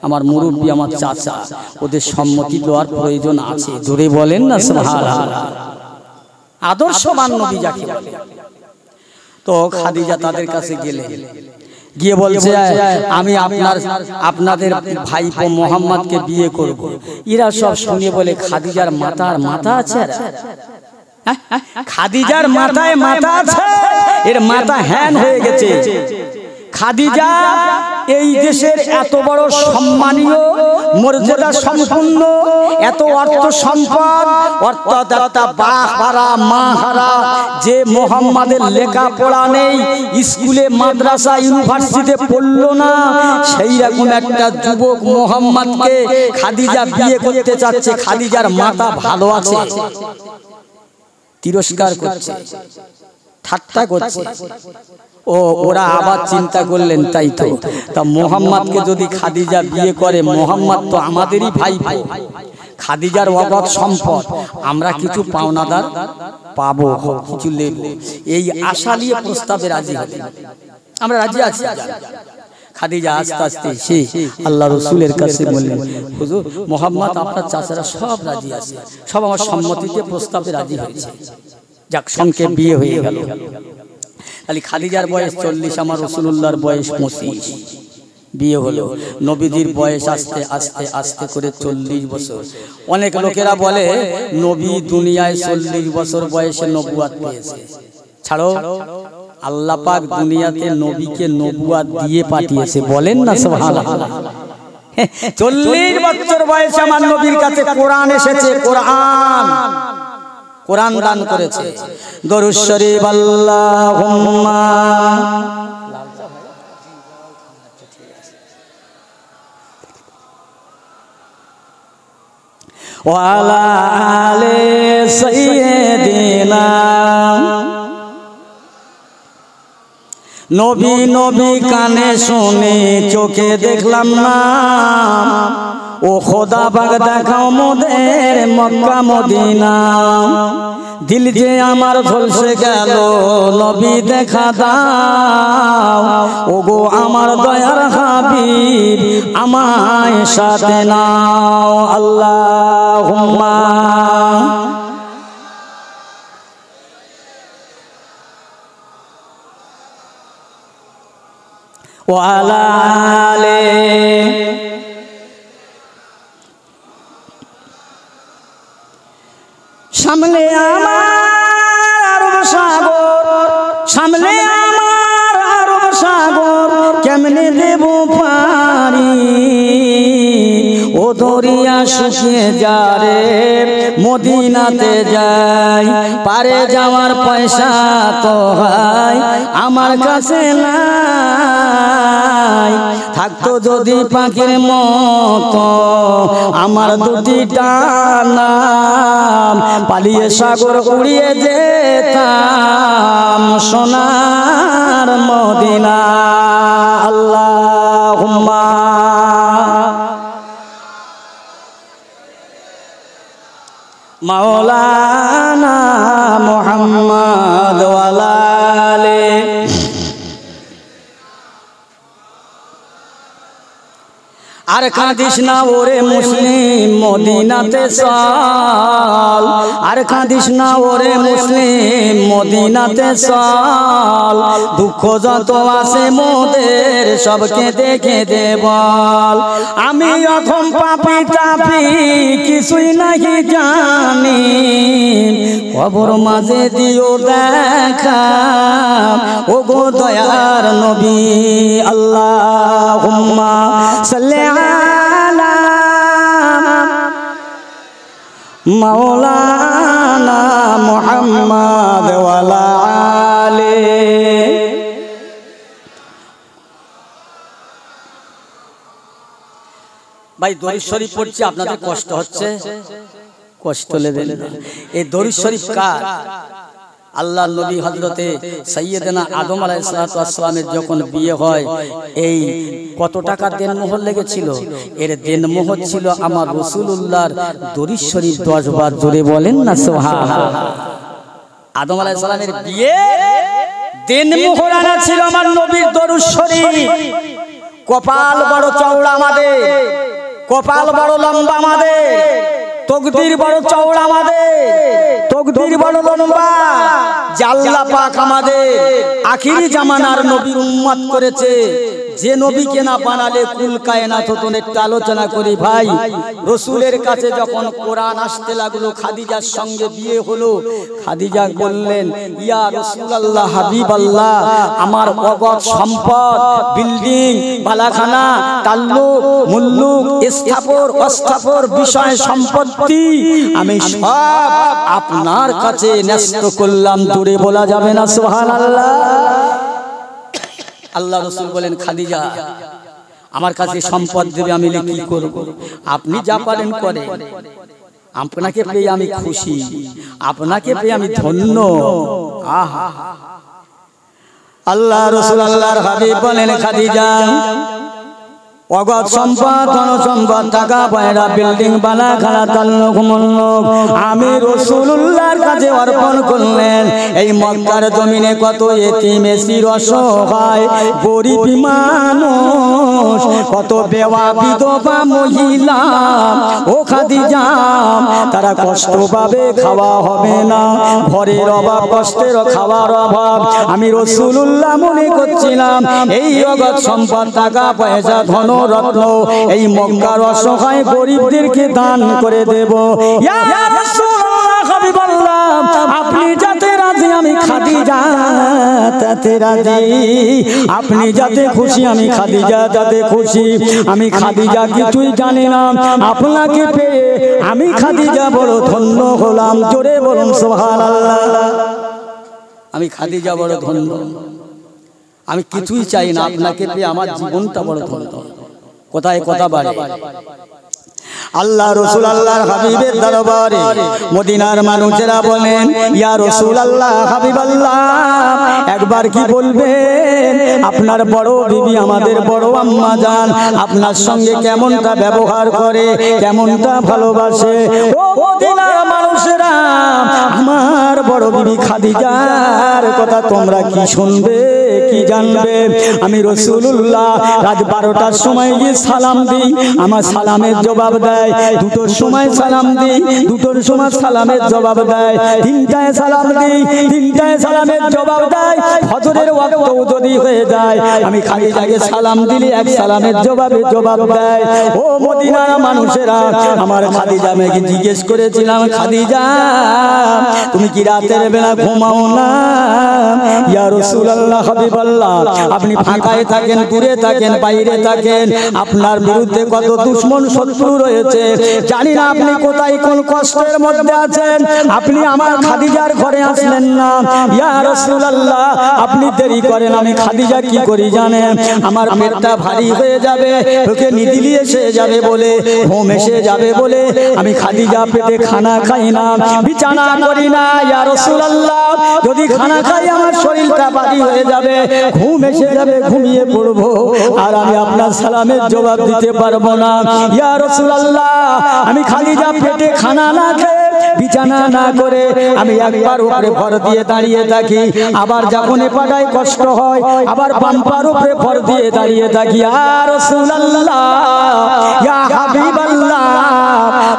আমার মুরব্বী, আমার চাচা, ওদের সম্মতি দেওয়ার প্রয়োজন আছে। জোরে বলেন না সুবহানাল্লাহ। আদর্শবান নবী যাকে বলে। তো খাদিজা তাদের কাছে গেলেন, গিয়ে বলছে আমি আপনাদের ভাইপো মোহাম্মদকে বিয়ে করব। এরা সব শুনে বলে খাদিজার মাথা আছে, খাদিজার মাথায় মাথা আছে, এর মাথা হ্যান হয়ে গেছে। খাদিজা এই দেশের এত বড় সম্মানীয় মর্যাদা সম্পন্ন, এত অর্থ সম্পদ, অর্থাৎ একটা বাহারা মাহারা, যে মোহাম্মদের লেখাপড়া নেই, স্কুলে মাদ্রাসা ইউনিভার্সিটিতে পড়লো না, সেই রকম একটা যুবক মোহাম্মদকে খাদিজা বিয়ে করতে চাচ্ছে। খাদিজার মাথা ভালো আছে, তিরস্কার করছে, ঠাট্টা করছে। ওরা আবার চিন্তা করলেন তাই তো, তা মোহাম্মদকে যদি খাদিজা বিয়ে করে, মোহাম্মদ তো আমাদেরই ভাই, খাদিজার অবাধ সম্পদ, আমরা কিছু পাওনাদার পাবো, কিছু নেব, এই আশা নিয়ে প্রস্তাবে রাজি হলেন। আমরা রাজি আছি। খাদিজা আস্তে আস্তে সে আল্লাহ রসুলের কাছে বললেন, হুজুর মোহাম্মদ আপনার চাচারা সব রাজি আছে, সব আমার সম্মতিতে প্রস্তাবে রাজি হয়েছে। যাক, সংক্ষেপ বিয়ে হয়ে গেল। তাহলে খাদিজার বয়স 40, আমার রাসূলুল্লাহর বয়স 25, বিয়ে হলো। নবীজির বয়স আস্তে আস্তে আস্তে করে 40 বছর। অনেক লোকেরা বলে নবী দুনিয়ায় 40 বছর বয়সে নবুয়াত পেয়েছে। ছাড়ো, আল্লাহ পাক দুনিয়াতে নবীকে নবুয়াত দিয়ে পাঠিয়েছে, বলেন না সুবহানাল্লাহ। 40 বছর বয়সে আমার নবীর কাছে কোরআন এসেছে, কোরআন দান করেছে। দরুদ শরীফ আল্লাহুম্মা ওয়া আলা আলি সাইয়্যিদিনা। নবী নবী কানে শুনে চোখে দেখলাম না, ও খোদা পাক দেখাও মোদের মক্কা মদিনা। দিল যে আমার ঝলসে গেল, নবী দেখা দাও, ও গো আমার দয়ার হাবিব আমায় সাথে নাও। আল্লাহুম্মা ওয়া আলা আলি। সামনে আমার আরব সাগর, সামনে আমার আরব সাগর, কেমনে দেব পারি, ও দরিয়া শুকিয়ে যারে মদিনাতে যাই, পারে যাওয়ার পয়সা তো হয় আমার কাছে নাই, থাকতো যদি পাখির মতো আমার দুটি ডানা, পালিয়ে সাগর উড়িয়ে যেতাম সোনার মদিনা। আল্লাহুম্মা মাওলানা মুহাম্মদ ওয়া আলা আলি কাঁদিস না ওরে মুসলিম মদিনাতে চল, আর কাঁদিস না ওরে মুসলিম মদিনাতে চল, দুঃখ যত আছে মোদের সবকে দেখে দে বল। আমি এখন পাপি টাপি কিছুই নাকি জানি, কবর মাঝে দিও দেখা ও গো দয়ার নবী। আল্লাহুম্মা সাল্লি আলা মাওলানা মুহাম্মাদ ওয়া আলা আলিহি। ভাই দরুদ শরীফ পড়ছি, আপনাদের কষ্ট হচ্ছে, কষ্ট নেবেন। এই দরুদ শরীফ কার? আল্লাহর নবী হযরতে সাইয়্যিদানা আদম আলাইহিস সালামের যখন বিয়ে হয়, এই কত টাকা দেনমোহর লেগেছিল? এর দেনমোহর ছিল আমার রাসূলুল্লাহর দরুদ শরীফ 10 বার। জোরে বলেন না সুবহানাল্লাহ। আদম আলাইহিস সালামের বিয়ে দেনমোহর আনা ছিল আমার নবীর দরুদ শরীফ। কপাল বড় চওড়া আমাদের, কপাল বড় লম্বা আমাদের, তকদির বড় চওড়া আমাদের, তকদির বড় লম্বা। যে আল্লাহ পাক আমাদের আখিরি জামানার নবীর উম্মত করেছে, যে নবীকে না বানালে কুল কায়নাত হতো না। একটা আলোচনা করি ভাই, রাসূলের কাছে যখন কোরআন আসতে লাগলো, খাদিজার সঙ্গে বিয়ে হলো। খাদিজা বললেন, ইয়া রাসূলুল্লাহ হাবিবাল্লাহ, আমার অগত সম্পদ, বিল্ডিং, বালাখানা, তাল্লুক, মুল্লুক, স্থাপর, অস্থাপর, বিষয় সম্পত্তি আমি সব আপনার কাছে ন্যস্ত করলাম। দূরে বলা যাবে না সুবহানাল্লাহ। আল্লাহ রাসূল বলেন, খাদিজা আমার কাছে সম্পদ দেবে, আমি কি করব? আপনি যা পারেন করেন, আপনাকে পেয়ে আমি খুশি, আপনাকে পেয়ে আমি ধন্য। আহা, আল্লাহ রাসূল আল্লাহর হাবিব বলেন, খাদিজা অগত সম্পদ, ধন সম্পদ, টাকা পয়সা, বিল্ডিং, বালাখানা, তাল্লুক, মুল্লুক আমি রাসূলুল্লাহর কাছে অর্পণ করলেন। এই মক্কার জমিনে কত এতিম, এসির, অসহায়, গরিব মানুষ, কত বেওয়া বিধবা মহিলা ও খাদিজা, তারা কষ্ট পাবে, খাওয়া হবে না, ঘরের অভাব, কষ্টের খাওয়ার অভাব। আমি রাসূলুল্লাহ মনে করছিলাম এই অগত সম্পদ, টাকা পয়সা, ধন রত্ন এই মক্কার অসহায় গরিবদেরকে দান করে দেব। ইয়া রাসূলুল্লাহ হাবিবাল্লাহ, আপনি যাতে রাজি আমি খাদিজা তাতে রাজি, আপনি যাতে খুশি আমি খাদিজা তাতে খুশি। আমি খাদিজা কিছুই জানি না, আপনাকে পেয়ে আমি খাদিজা বড় ধন্য হলাম। জোরে বলুন সুবহানাল্লাহ। আমি খাদিজা বড় ধন্য, আমি কিছুই চাই না, আপনাকে পেয়ে আমার জীবনটা বড় ধন্য। কোথায় কথা বাড়ে। আল্লাহ রাসূল আল্লাহর হাবিবের দরবারে মদিনার মানুষেরা বলেন, ইয়া রাসূলুল্লাহ হাবিবাল্লাহ, একবার কি বলবেন আপনার বড় বিবি, আমাদের বড় আম্মা জান আপনার সঙ্গে কেমনটা ব্যবহার করে, কেমনটা ভালোবাসে। ও মদিনার মানুষেরা, আমার বড় বিবি খাদিজার কথা তোমরা কি শুনবে, কি জানবে? আমি রাসূলুল্লাহ রাত 12টার সময় গিয়ে সালাম দিই, আমার সালামের জবাব দেয়। 2টোর সময় সালাম দিই, 2টোর সময় সালামের জবাব দেয়। 3টায় সালাম দিই, 3টায় সালামের জবাব দেয়। ফজরের ওয়াক্তও যদি হয়ে যায়, আমি খাদিজাকে সালাম দিলে এক সালামের জবাবে জবাব দেয়। ও মদিনার মানুষেরা, আমার খাদিজা মেয়েকে জিজ্ঞেস করেছিলাম, খাদিজা তুমি কি রাতের বেলা ঘুমাও না? ইয়া রাসূলুল্লাহ হাবিবাল্লাহ, আপনি ফাঁকায় থাকেন, দূরে থাকেন, বাইরে থাকেন, আপনার বিরুদ্ধে কত দুশমন শত্রু রয়েছে, জানি না আপনি কোথায় কোন কষ্টের মধ্যে আছেন, আপনি আমার খাদিজার ঘরে আসলেন না। ইয়া রাসূলুল্লাহ, আপনি দেরি করেন, আমি খাদিজা কি করি জানেন? আমার পেটটা ভারী হয়ে যাবে, ওকে নিদিলি এসে যাবে বলে, ঘুম এসে যাবে বলে আমি খাদিজা পেটে খানা খাই না, বিছানা করি না। ইয়া রাসূলুল্লাহ, যদি খানা খাই আমার শরীরটা ভারী হয়ে যাবে, ঘুম এসে যাবে, ঘুমিয়ে পড়বো, আর আমি আপনার সালামের জবাব দিতে পারবো না। ইয়া রাসূলুল্লাহ, আমি খাদিজা পেটে খানা না খেয়ে বিছানা না করে আমি একবার উপরে ভর দিয়ে দাঁড়িয়ে থাকি, আবার যখন পাটায় কষ্ট হয় আবার বাম্পার উপরে ভর দিয়ে দাঁড়িয়ে থাকি। ইয়া রাসূলুল্লাহ, ইয়া হাবিবাল্লাহ,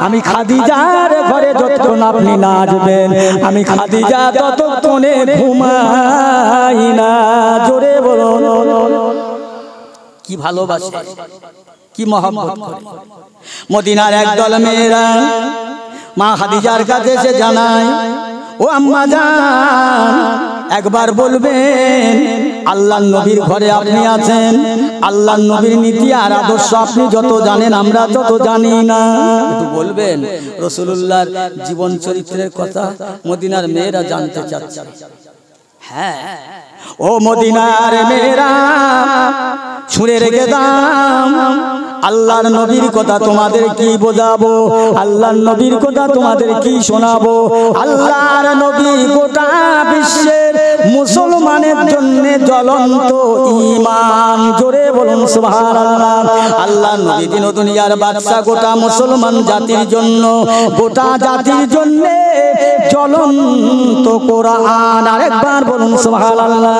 আমি খাদিজার ঘরে যতক্ষণ আপনি না আসবেন আমি খাদিজা ততক্ষণে ঘুমাই না। জোরে বলুন। কি ভালোবাসে, কি মহব্বত করে। মদিনার একদল মেয়েরা মা খাদিজার কাছে এসে জানায়, ও আম্মা জান, একবার বলবেন আল্লাহর নবীর ঘরে আপনি আছেন, আল্লাহর নবীর নীতি আর আদর্শ আপনি যত জানেন আমরা তত জানি না, একটু বলবেন রাসূলুল্লাহর জীবন চরিত্রের কথা মদিনার মেয়েরা জানতে চাচ্ছে। হ্যাঁ, ও মদিনার মেয়েরা শুনে রেখে দাও, আল্লাহর নবীর কথা তোমাদের কি বোঝাবো, আল্লাহর নবীর কথা তোমাদের কি শোনাবো। আল্লাহর নবী গোটা বিশ্বের মুসলমানের জন্য জ্বলন্ত ঈমান। জোরে বলুন সুবহানাল্লাহ। আল্লাহর নবী দিন দুনিয়ার বাদশা, গোটা মুসলমান জাতির জন্য, গোটা জাতির জন্য জ্বলন্ত কোরআন। আরেকবার বলুন সুবহানাল্লাহ।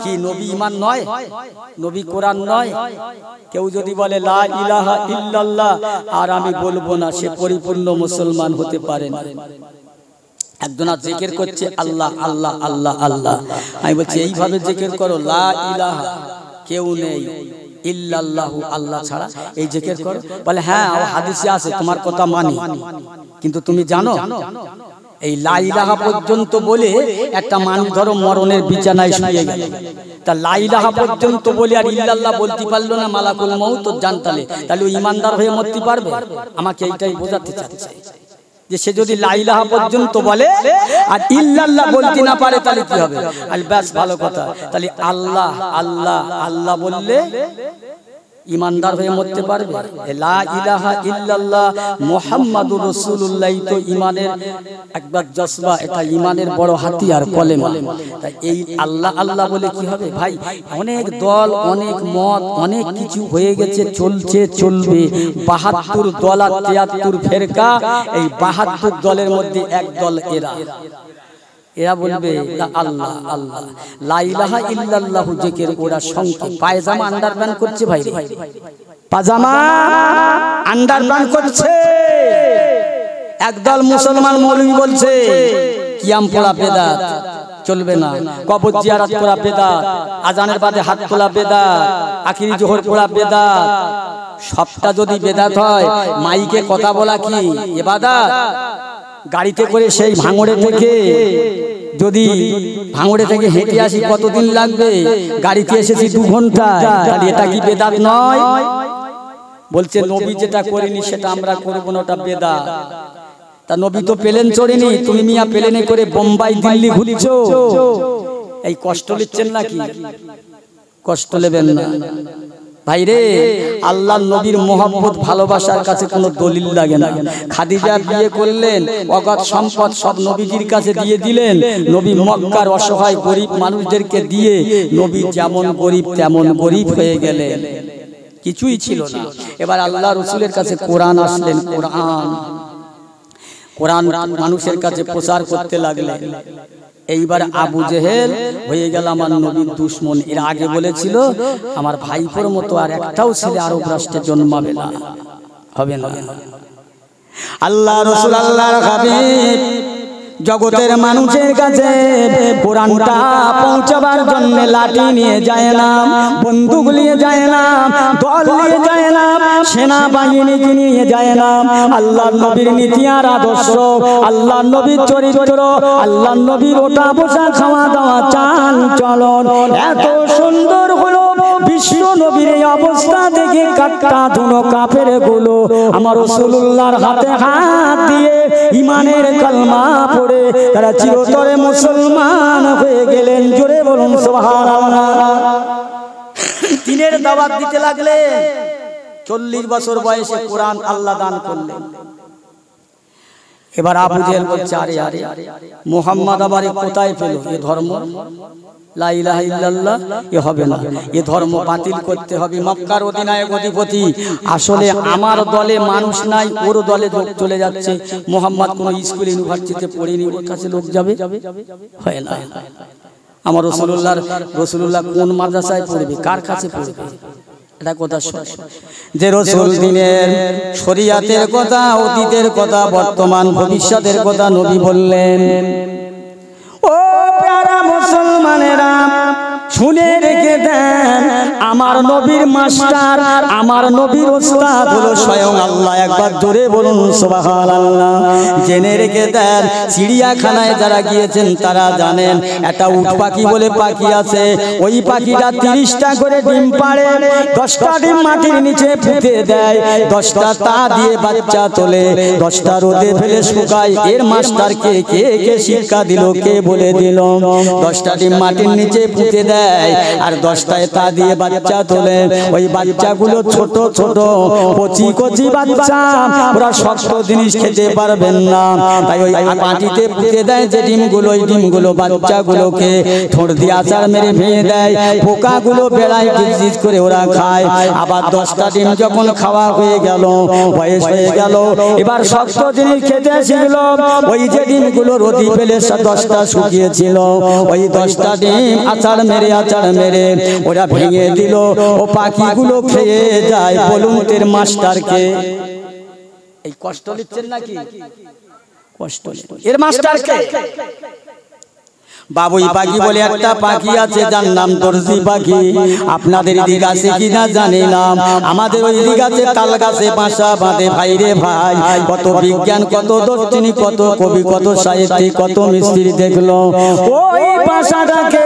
কি নবী ঈমান নয়? নবী কোরআন নয়? কেউ যদি বলে লা ইলাহা ইল্লাল্লাহ আর আমি বলবো না, সে পরিপূর্ণ মুসলমান হতে পারে না। একজন আর জিকির করছে আল্লাহ আল্লাহ আল্লাহ আল্লাহ, আমি বলছি এইভাবে জিকির করো, লা ইলাহা কেউ নেই ইল্লাল্লাহু আল্লাহ ছাড়া, এই জিকির করো। বলে হ্যাঁ হাদিসে আছে, তোমার কথা মানি, কিন্তু তুমি জানো এই লা ইলাহা পর্যন্ত বলে একটা মানুষ ধরো মরণের বিছানায় শুয়ে গেল, তা লা ইলাহা পর্যন্ত বলে আর ইল্লাল্লাহ বলতে পারলো না, মালাকুল মউত জানতালে, তাহলে ওই ইমানদার হয়ে মরতে পারবে? আমাকে এইটাই বোঝাতে চাচ্ছে যে সে যদি লা ইলাহা পর্যন্ত বলে আর ইল্লাল্লাহ বলতে না পারে তাহলে কি হবে? আর ব্যাস ভালো কথা, তাহলে আল্লাহ আল্লাহ আল্লাহ বললে ইমানদার হয়ে মরতে পারবে। লা ইলাহা ইল্লাল্লাহ মুহাম্মাদুর রাসূলুল্লাহ তো ইমানের একবার জজবা, এটা ইমানের বড় হাতিয়ার কলেমা। তাই এই আল্লাহ আল্লাহ বলে কি হবে ভাই? অনেক দল, অনেক মত, অনেক কিছু হয়ে গেছে, চলছে, চলবে। ৭২ দল আর ৭৩ ফেরকা, এই ৭২ দলের মধ্যে এক দল এরা। এরা বলবে আল্লাহ আল্লাহ, লা ইলাহা ইল্লাল্লাহু জিকির ওরা সংখ্যা। পায়জামা আন্ডারপ্যান্ট করছে ভাই, পাজামা আন্ডারপ্যান্ট করছে। একদল মুসলমান মৌলবি বলছে কিয়াম পড়া বেদাত, চলবে না। কবর জিয়ারত করা বেদাত, আজানের বাদে হাত তোলা বেদাত, আখিরি জোহর পড়া বেদাত। সবটা যদি বেদাত হয়, মাইকে কথা বলা কি ইবাদত? গাড়িতে করে সেই ভাঙড়ে থেকে যদি ভাঙড়ে থেকে হেঁটে আসি কতদিন লাগবে? গাড়িতে এসেছি 2 ঘন্টা, তাহলে এটা কি বেদাত নয়? বলছে নবী যেটা করেনি সেটা আমরা করব না, ওটা বেদাত। তা নবী তো প্লেন চড়েনি, তুমি মিয়া প্লেনে করে বোম্বাই দিল্লি ঘুরছো, এই কষ্ট নিচ্ছেন নাকি? কষ্ট নেবেন না ভাই রে। আল্লাহর নবীর মহব্বত ভালোবাসার কাছে কোনো দলিল লাগে না। খাদিজা বিয়ে করলেন, অগাধ সম্পদ সব নবীজির কাছে দিয়ে দিলেন। নবী মক্কার অসহায় গরিব মানুষদেরকে দিয়ে নবী যেমন গরিব তেমন গরিব হয়ে গেলেন, কিছুই ছিল না। এবার আল্লাহ রাসূলের কাছে কোরআন আসলেন, কোরআন মানুষের কাছে প্রচার করতে লাগলেন। এইবার আবু জেহেল হয়ে গেল আমার নবীর দুশমন। এর আগে বলেছিল আমার ভাইপোর মতো আর একটাও ছেলে আরব রাষ্ট্রে জন্মাবে না, হবে না। আল্লাহ রাসূল আল্লাহর হাবিব জগতের মানুষের কাছে কোরআনটা পৌঁছাবার জন্য লাঠি নিয়ে যায় না, বন্দুক নিয়ে যায় না, দল নিয়ে যায় না, সেনাবাহিনী নিয়ে যায় না। আল্লাহর নবীর নীতি আর আদর্শ, আল্লাহর নবীর চরিত্র, আল্লাহর নবীর ওঠা বসা, খাওয়া দাওয়া, চাল চলন এত সুন্দর হলো। বিশ্ব নবীর এই অবস্থা দেখে কাট্টা ধুনো কাফের গুলো আমার রাসূলুল্লাহর হাতে হাত দিয়ে ইমানের কালমা পড়ে তারা চিরতরে মুসলমান হয়ে গেলেন। জোরে বলুন সুবহানাল্লাহ। দিনের দাওয়াত দিতে লাগলেন। 40 বছর বয়সে কোরআন আল্লাহ দান করলেন। এবার আবু জেহেল বলছে আরে আরে মুহাম্মদ আবার কোথায় পেল এ ধর্ম, লা ইলাহা ইল্লাল্লাহ এ হবে না, এ ধর্ম বাতিল করতে হবে। মক্কার অধিনায়ক অধিপতি, আসলে আমার দলে মানুষ নাই, ওর দলে লোক চলে যাচ্ছে। মুহাম্মদ কোন স্কুল ইউনিভার্সিটিতে পড়েনি, ওর কাছে লোক যাবে? হয় না। আমার রাসূলুল্লাহ কোন মাদ্রাসায় পড়বে, কার কাছে পড়বে? এটা কথা শোনে যে রাসূল দিনের শরীয়তের কথা, অতীতের কথা, বর্তমান ভবিষ্যতের কথা নবী বললেন। ও প্যারা মুসলমানেরা শুনে রেখে দেন, আমার নবীর মাস্টার, আমার নবীর ওস্তাদ হলো স্বয়ং আল্লাহ। একবার জোরে বলুন সুবহানাল্লাহ। জেনে রেখে দেন, চিড়িয়াখানায় যারা গিয়েছেন তারা জানেন একটা উট পাখি বলে পাখি আছে। ওই পাখিটা 30টা করে ডিম পাড়ে, 10টা ডিম মাটির নিচে পুঁতে দেয়, 10টা তা দিয়ে বাচ্চা তোলে, 10টা রোদে ফেলে শুকায়। এর মাস্টার কে? কে শিক্ষা দিল, কে বলে দিল? 10টা ডিম মাটির নিচে পুঁতে দেয় আর 10টায় তা দিয়ে বাচ্চা তোলে। ওই বাচ্চাগুলো ছোট ছোট কচি কচি বাচ্চা, ওরা শক্ত জিনিস খেতে পারবেন না, তাই ওই মাটিতে পুঁতে দেয় যে ডিমগুলো, ওই ডিমগুলো বাচ্চাগুলোকে ঠোঁট দিয়ে আছাড় মেরে ভেঙে দেয়। পোকাগুলো বেড়ায় কিচির করে ওরা খায়। আবার 10টা ডিম যখন খাওয়া হয়ে গেল, বয়স হয়ে গেল, এবার শক্ত জিনিস খেতে শিখলো। ওই যে ডিমগুলো রোদি ফেলে 10টা শুকিয়েছিল, ওই 10টা ডিম আছাড় মেরে ওরা ভেঙে দিল, ও পাখিগুলো খেয়ে যায়। বলুন এর মাস্টারকে? এই কষ্ট নিচ্ছেন নাকি? কষ্ট এর মাস্টারকে? বাবুই পাখি বলে একটা পাখি আছে, যার নাম দর্জি পাখি। আপনাদের দিক আছে কিনা জানি না, আমাদের ওই দিক আছে তাল গাছে বাসা বাঁধে। ভাই রে ভাই, কত বিজ্ঞান, কত দর্শনী, কত কবি, কত সাহিত্যিক, কত মিস্ত্রি দেখলো ওই বাসাটাকে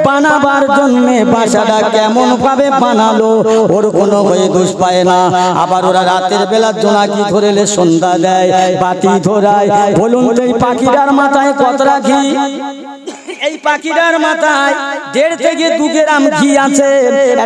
বানাবার জন্য। বাসাটা কেমন ভাবে বানালো, ওর কোনো হয়ে দোষ পায় না। আবার ওরা রাতের বেলা জোনাকি ধরেলে সন্ধ্যা দেয়, বাতি ধরায়। বলুন তো এই পাখিটার মাথায় কত রাখি? এই পাখিটার মাথায় 1.5 থেকে 2 গ্রাম ঘি আছে,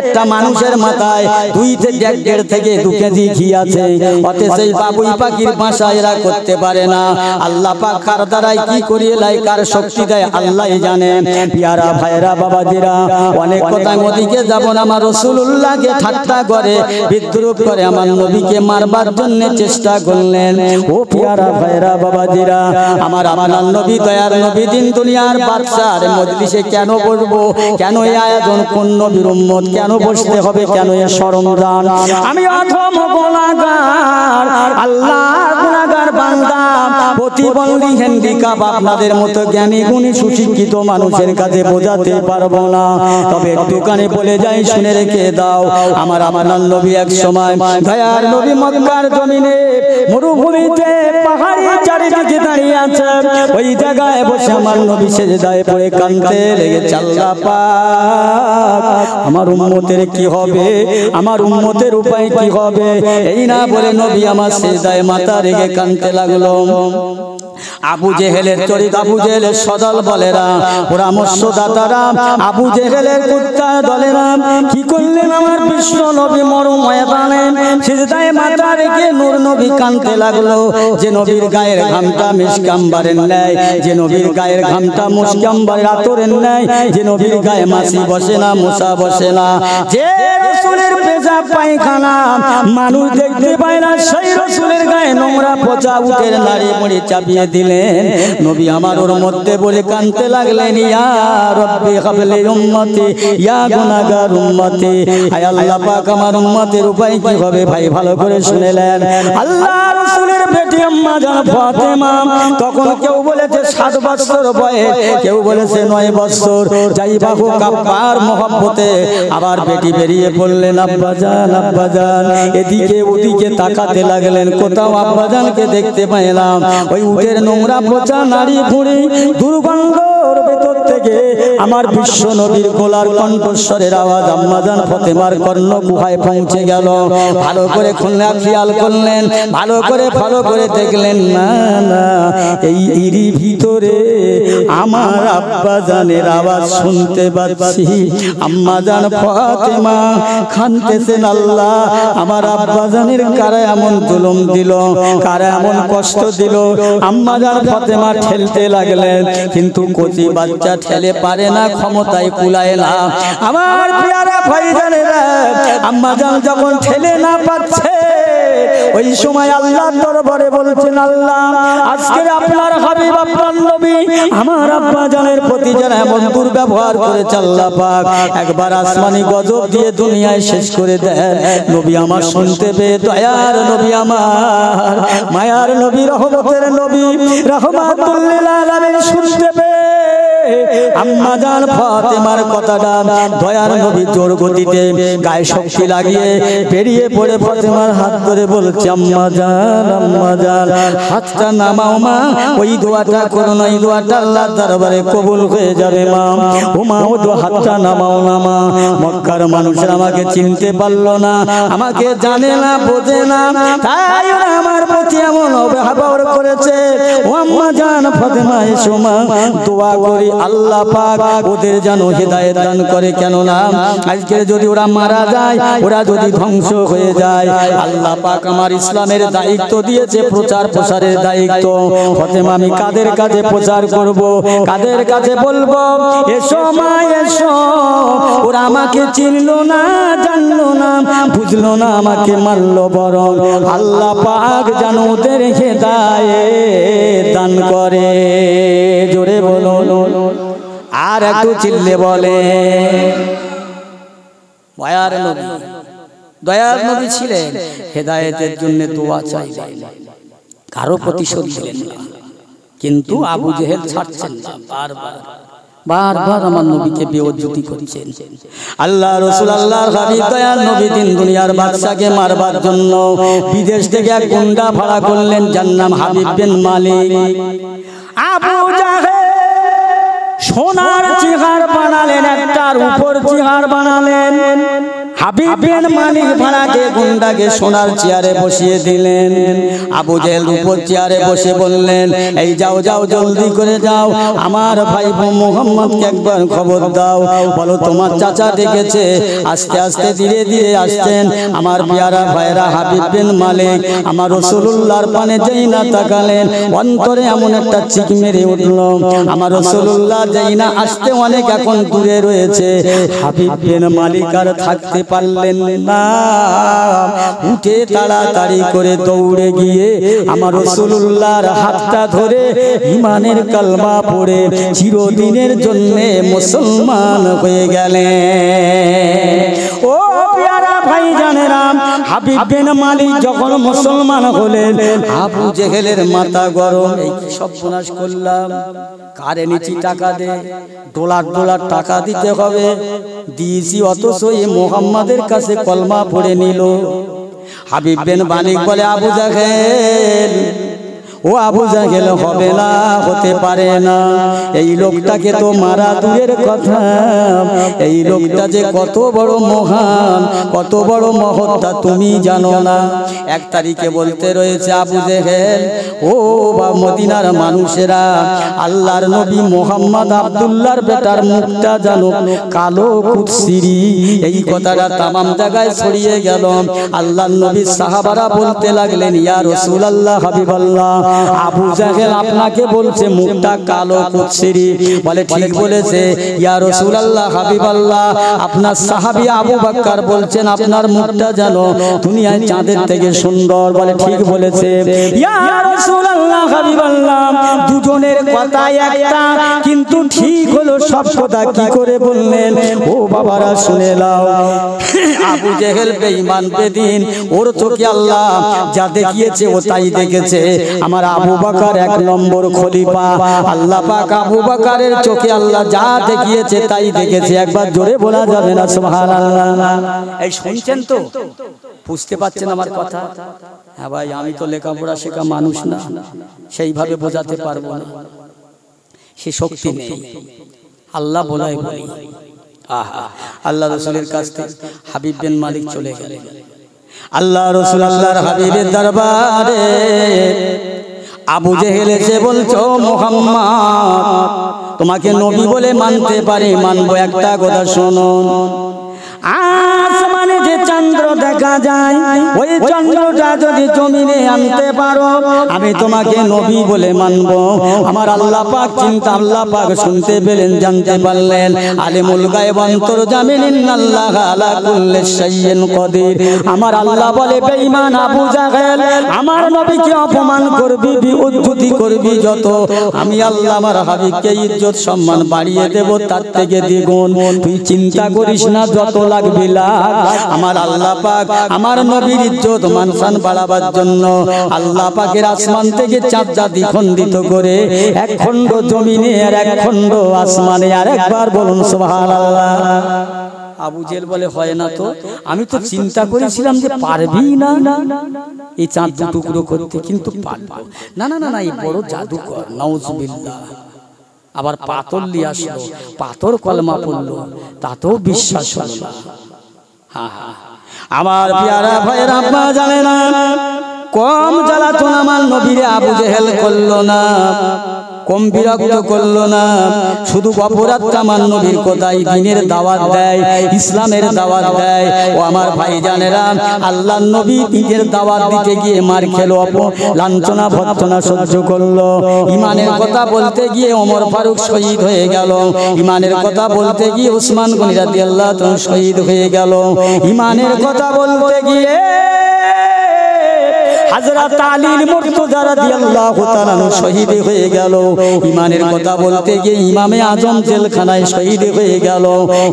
একটা মানুষের মাথায় 1.5 থেকে 2 কেজি ঘি আছে। অথচ এই বাবুই পাখির বাসা এরা করতে পারে না। আল্লাহ পাক কার দ্বারাই কি করিয়ে লাই, কার শক্তি দেয় আল্লাহই জানেন। পিয়ারা ভাইরা বাবাজিরা, অনেক কথা ওদিকে যাব না। আমার রাসূলুল্লাহকে ঠাট্টা করে, বিদ্রুপ করে, আমার নবীকে মারবার জন্য চেষ্টা করলেন। ও পিয়ারা ভাইরা বাবাজিরা, আমার নবী, দয়ার নবী, দিন দুনিয়ার বাদশা মজলিসে কেন বসবো, কেন এই আয়োজন, কোন নবীর উম্মত, কেন বসতে হবে, কেন এ সরঞ্জাম? আমি অধম গুনাহগার, আল্লাহর গুনাহগার বান্দা, প্রতিবন্ধী, হ্যান্ডিক্যাপ, আপনাদের মতো জ্ঞানী গুণী সুশিক্ষিত মানুষের কাছে বোঝাতে পারবো না। তবে একটুখানি বলে যাই, শুনে রেখে দাও। আমার নবী এক সময়, দয়ার নবী মক্কার জমিনে মরুভূমিতে পাহাড়ি চারিদিকে দাঁড়িয়ে আছে। ওই জায়গায় বসে আমার নবী সেজদায় পড়ে কাঁদতে লেগেছে। আল্লাহ পাক, আমার উম্মতের কি হবে, আমার উম্মতের উপায় কি হবে, এই না বলে নবী আমার সেজদায় মাথা রেখে কাঁদতে লাগলো। আবু জেহেলের চরিত, আবু জেহেলের সদল বলেরা, পরামর্শদাতারা, আবু জেহেলের কুত্তা দলেরা কি করলেন? আমার বিশ্ব নবী মরু ময়দানে সিজদায় মাথা রেখে নূর নবী কাঁদতে লাগলো। যে নবীর গায়ের ঘামটা মিসকাম্বারের ন্যায়, যে নবীর গায়ের ঘামটা মুসকাম্বারের আতরের ন্যায়, যে নবীর গায়ে মাছি বসে না, মশা বসে না, যে রাসূলের পেশাব পায়খানা মানুষ দেখতে পায় না, সেই রাসূলের গায়ে নোংরা পচা উটের নাড়ি মুড়ি চাপিয়ে দিলেন। নবী আমার ওর মধ্যে বলে কাঁদতে লাগলেন, ইয়া রব্বি হাবলি উম্মতি, ইয়া গুনাহগার উম্মতি। আয় আল্লাহ পাক, আমার উম্মতের উপায় কি হবে? ভাই ভালো করে শুনেলেন। আল্লাহ রাসূলের বেটি আম্মা জান ফাতেমা, তখন কেউ বলেছে 7 বছর বয়স, কেউ বলেছে 9 বছর। যাই বাহু কাব্বার মহব্বতে আবার বেটি বেরিয়ে পড়লেন। আব্বাজান, আব্বাজান, এদিকে ওদিকে তাকাতে লাগলেন, কোথাও আব্বাজানকে দেখতে পাইলাম। ওই উটের নোংরা পচা নাড়ি ভুঁড়ি দুর্গন্ধর ভেতর থেকে আমার বিশ্ব নবীর গোলার কণ্ঠস্বরের আওয়াজ আম্মাজান ফাতেমার কর্ণ গুহায় পৌঁছে গেল। ভালো করে খেয়াল করলেন, ভালো করে দেখলেন, না না, এই এরই ভিতরে আমার আব্বা জানের আওয়াজ শুনতে পাচ্ছি। আম্মা জান ফাতেমা কাঁদতেছেন, আল্লাহ আমার আব্বা জানের কারা এমন জুলুম দিল, কারা এমন কষ্ট দিল। আম্মা জান ফাতেমা ঠেলতে লাগলেন, কিন্তু কচি বাচ্চা ঠেলে পারে না, ক্ষমতায় কুলায় না। আমার প্রিয়ারা ভাইজানেরা, আম্মা জান যখন ঠেলে না পাচ্ছে, ওই সময় আল্লাহর দরবারে বলছেন, আল্লাহ আজকে আপনার হাবিব আপনার নবী আমার আব্বা জানের প্রতি যারা এমন দুর্ব্যবহার করেছে, আল্লাহ পাক একবার আসমানি গজব দিয়ে দুনিয়ায় শেষ করে দেন। নবী আমার শুনতে পেয়ে, দয়ার নবী আমার, মায়ার নবী, রহমতের নবী, রাহমাতুল লিল আলামিন শুনতে পেয়ে আম্মা জান ফাতেমার কথাটা দয়ার নবী জোর গতিতে গায়ে শক্তি লাগিয়ে বেরিয়ে পড়ে ফাতেমার হাত ধরে বলছে, আম্মা জান হাতটা নামাও মা, ওই দোয়াটা করো না, এই দোয়াটা আল্লাহর দরবারে কবুল হয়ে যাবে মা। ও মা, ও তো হাতটা নামাও না মা। মক্কার মানুষের আমাকে চিনতে পারলো না, আমাকে জানে না, বোঝে না, তাই ওরা আমার প্রতি এমন অবহেলা করেছে। ও আম্মা জান ফাতেমা, এসো মা, দোয়া করি আল্লাহ পাক ওদের যেন হেদায়েত দান করে। কেন না আজকে যদি ওরা মারা যায়, ওরা যদি ধ্বংস হয়ে যায়, আল্লাহ পাক আমার ইসলামের দায়িত্ব দিয়েছে, প্রচার প্রসারের দায়িত্ব। ফাতেমা, আমি কাদের কাছে প্রচার করব, কাদের কাছে বলবো? এসো মা এসো, ওরা আমাকে চিনলো না, জানলো না, বুঝলো না, আমাকে মারলো বরং আল্লাহ পাক যেন ওদের হেদায়েত দান করে। জোরে বলো, আর একটু চিল্লে বলে। দয়ার নবী ছিলেন, হেদায়েতের জন্য দোয়া চাইলেন, কারো প্রতিশোধ দিলেন না, কিন্তু আবু জেহেল ছাড়ছেন না, বারবার আমার নবীকে বেইজ্জতি করছেন। আল্লাহ রাসূল আল্লাহর হাবিব দয়ার নবী দিন দুনিয়ার বাদশাকে মারবার জন্য বিদেশ থেকে এক গুন্ডা ভাড়া করলেন, যার নাম হাবিব বিন মালিক। আবু জাহেল সোনার চেহার বানালেন, একটার উপর চেহার বানালেন। হাবিব বিন মালিক ভাড়াকে গুন্ডাকে সোনার চেয়ারে বসিয়ে দিলেন। আবু জেহেল উপর চেয়ারে বসে বললেন, এই যাও যাও, জলদি করে যাও, আমার ভাই মুহাম্মদকে একবার খবর দাও, বলো তোমার চাচা ডেকেছে। আস্তে আস্তে ধীরে ধীরে আসছেন আমার পেয়ারা ভাইরা হাবিব বিন মালিক আমার রাসূলুল্লাহর পানে যেই না তাকালেন, অন্তরে এমন একটা চিক মেরে উঠল। আমার রাসূলুল্লাহ যেই না আসতে অনেক এখন দূরে রয়েছে, হাবিব বিন মালিক আর থাকতে পারলেন না, উঠে তাড়াতাড়ি করে দৌড়ে গিয়ে আমার রাসূলুল্লাহর হাতটা ধরে ঈমানের কালমা পড়ে চিরদিনের জন্য মুসলমান হয়ে গেলেন। ও প্যারা ভাইজানেরা, হাবিব বিন মালিক যখন মুসলমান হলেন, আবু জেহেলের মাথা গরম, এই কি সর্বনাশ করলাম, কারে নিচি টাকা দে, ডলার ডলার টাকা দিতে হবে, দিয়েছি, অথচ এই মুহাম্মাদের কাছে কলমা পড়ে নিল। হাবিব বিন মালিক বলে, আবু জাহেল, ও আবু জাহেল হবে না, হতে পারে না, এই লোকটাকে তো মারা দূরের কথা, এই লোকটা যে কত বড় মহান, কত বড় মহত্তা তুমি জানো না। এক তারিখে বলতে রয়েছে, আবু জাহেল, ও বা মদিনার মানুষেরা, আল্লাহর নবী মুহাম্মদ আব্দুল্লাহর বেটার মুখটা জানো কালো কুৎসিরি, এই কথাটা তামাম জায়গায় ছড়িয়ে গেল। আল্লাহর নবীর সাহাবারা বলতে লাগলেন, ইয়া রাসূলুল্লাহ, হাবিবাল্লাহ, আবু জাহেল আপনাকে বলছে মুখটা কালো কুৎসিরি। বলে, ঠিক বলেছে ইয়া রাসূলুল্লাহ, হাবিবাল্লাহ, আপনার সাহাবী আবু বকর বলছেন আপনার মুখটা জানো দুনিয়ায় চাঁদের থেকে সুন্দর। বলে, ঠিক বলেছে ইয়া রাসূলুল্লাহ, হাবিবাল্লাহ, দুজনের কথা একটা, কিন্তু ঠিক হলো সব কথা কি করে বললেন? ও বাবারা শুনে নাও, আবু জেহেল বেঈমান বেদিন, ওর চোখে আল্লাহ যা দেখিয়েছে ও তাই দেখেছে। আমার আবু বকর এক নম্বর খলিফা, আল্লাহ পাক আবু বকরের চোখে আল্লাহ যা দেখিয়েছে তাই দেখেছে। একবার জোরে বলা যাবে না সুবহানাল্লাহ? এই শুনছেন তো, বুঝতে পারছেন আমার কথা? হ্যাঁ ভাই, আমি তো লেখাপড়া শেখা মানুষ না, সেইভাবে বোঝাতে পারবো না, সে শক্তি নেই। আল্লাহ বলাই বলি। আহা, আল্লাহ রাসূলের কাছ থেকে হাবিব বিন মালিক চলে গেলেন। আল্লাহ রাসূল আল্লাহর হাবিবের দরবারে আবু জেহেল এসে বলছো, মুহাম্মদ তোমাকে নবী বলে মানতে পারি, মানবো। একটা কথা শুনুন, আসমানে যে চন্দ্র দেখা যায়, ওই চন্দ্রটা যদি জমিনে আনতে পারো, আমি তোমাকে নবী বলে মানবো। আমার আল্লাহ পাক চিন্তা, আল্লাহ পাক শুনতে পেলেন, জানতে পারলেন। আলিমুল গায়ব অন্তর্জামিন, ইন্নাল্লাহা আলা কুল্লি শাইইন কদির। আমার আল্লাহ বলে, বেঈমান আবু জাহেল, আমার নবীকে অপমান করবি, বিউদ্ধতি করবি যত, আমি আল্লাহ আমার হাবিবকে ইজ্জত সম্মান বাড়িয়ে দেব তার থেকে দ্বিগুণ। তুই চিন্তা করিস না, যত লাগবে লাগ। আমার আল্লাহ পাক আমার নবীর ইজ্জত মানসান বাড়াবার জন্য আল্লাহ পাকের আসমান থেকে চাঁদটা দ্বিখণ্ডিত করে এক খণ্ড জমিনে আর এক খণ্ড আসমানে। আর একবার বলুন সুবহানাল্লাহ। আবু জেহেল বলে, হয় না তো, আমি তো চিন্তা করেছিলাম যে পারবি না এই চাঁদ দু টুকরো করতে, কিন্তু পারবো না। না না না, এই বড় জাদুকর, নাউজুবিল্লাহ। আবার পাথর নিয়ে আসলো, পাথর কলমা পড়লো, তাতেও বিশ্বাস হলো না। আমার পিয়ারা ভাইরা, আপনারা জানে না কম জ্বালাতন আমার নবীরে আবু জেহেল করলো না, কম বিরক্ত করলো না। শুধু অপরাধটা আমার নবীর কোথায় দ্বীনের দাওয়াত দেয়, ইসলামের দাওয়াত দেয়। ও আমার ভাইজানেরা, আল্লাহর নবী দ্বীনের দাওয়াত দিতে গিয়ে মার খেলো, লাঞ্ছনা ভর্ৎসনা সহ্য করলো। ইমানের কথা বলতে গিয়ে ওমর ফারুক শহীদ হয়ে গেল, ইমানের কথা বলতে গিয়ে উসমান গনি রাদিয়াল্লাহু তাআলা শহীদ হয়ে গেল। ইমানের কথা বলতে গিয়ে হযরত আলী মুর্তজা রাদিয়াল্লাহু তাআলা শহীদ হয়ে গেল। ইমানের কথা বলতে গিয়ে ইমামে আজম জেলখানায় শহীদ হয়ে গেল।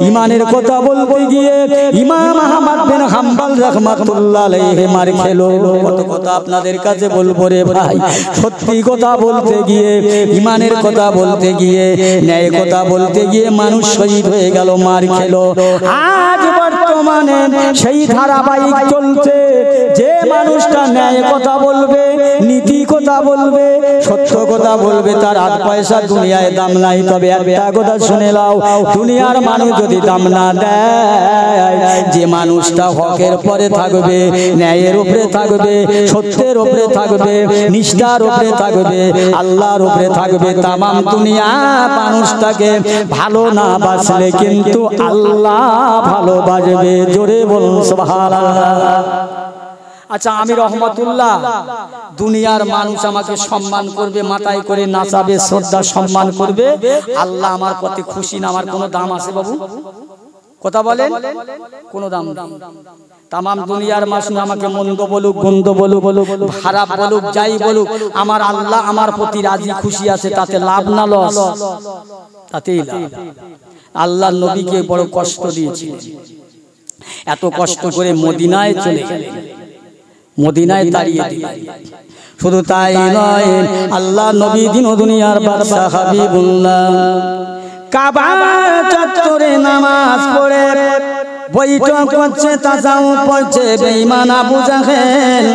ইমানের কথা বলতে গিয়ে ইমাম আহমদ বিন হাম্বল রাহমাতুল্লাহ আলাইহি মার খেলো। কত কথা আপনাদের কাছে বলবো রে ভাই, সত্যি কথা বলতে গিয়ে, ইমানের কথা বলতে গিয়ে, ন্যায় কথা বলতে গিয়ে মানুষ শহীদ হয়ে গেল, মার খেলো। আজ বর্তমানে সেই ধারাবাহিক চলছে, যে মানুষটা ন্যায় কথা বলবে, নীতি কথা বলবে, সত্য কথা বলবে, তার হাত পয়সা দুনিয়ায় দাম নাই। তবে একটা কথা শুনে নাও, দুনিয়ার মানুষ যদি দাম না দেয়, যে মানুষটা হকের পরে থাকবে, ন্যায়ের উপরে থাকবে, সত্যের উপরে থাকবে, নিষ্ঠার উপরে থাকবে, আল্লাহর উপরে থাকবে, তামাম দুনিয়া মানুষটাকে ভালো না বাসলে কিন্তু আল্লাহ ভালোবাসবে। জোরে বলুন সুবহানাল্লাহ। আচ্ছা, আমি রহমতুল্লাহ, দুনিয়ার মানুষ আমাকে সম্মান করবে, মাথায় করে নাচাবে, শ্রদ্ধা সম্মান করবে, আল্লাহ আমার প্রতি খুশি না। আমার কোনো দাম আছে বাবু? কথা বলেন, কোনো দাম নেই। তামাম দুনিয়ার মানুষ আমাকে মন্দ বলুক, গন্ধ বলুক, খারাপ বলুক, যাই বলুক, আমার আল্লাহ আমার প্রতি রাজি খুশি আছে, তাতে লাভ না লস? তাতেই লাভ। আল্লাহর নবীকে বড় কষ্ট দিয়েছিলেন, এত কষ্ট করে মদিনায় চলে গেলেন, মদিনায় দাঁড়িয়ে দিলেন। শুধু তাই নয়, আল্লাহ নবী দিন ও দুনিয়ার বাদশা হাবিবুল্লাহ কাবা চত্বরে নামাজ পড়ে বৈঠক করছে, তাসাউফ পড়ছে। বেঈমান আবু জাহেল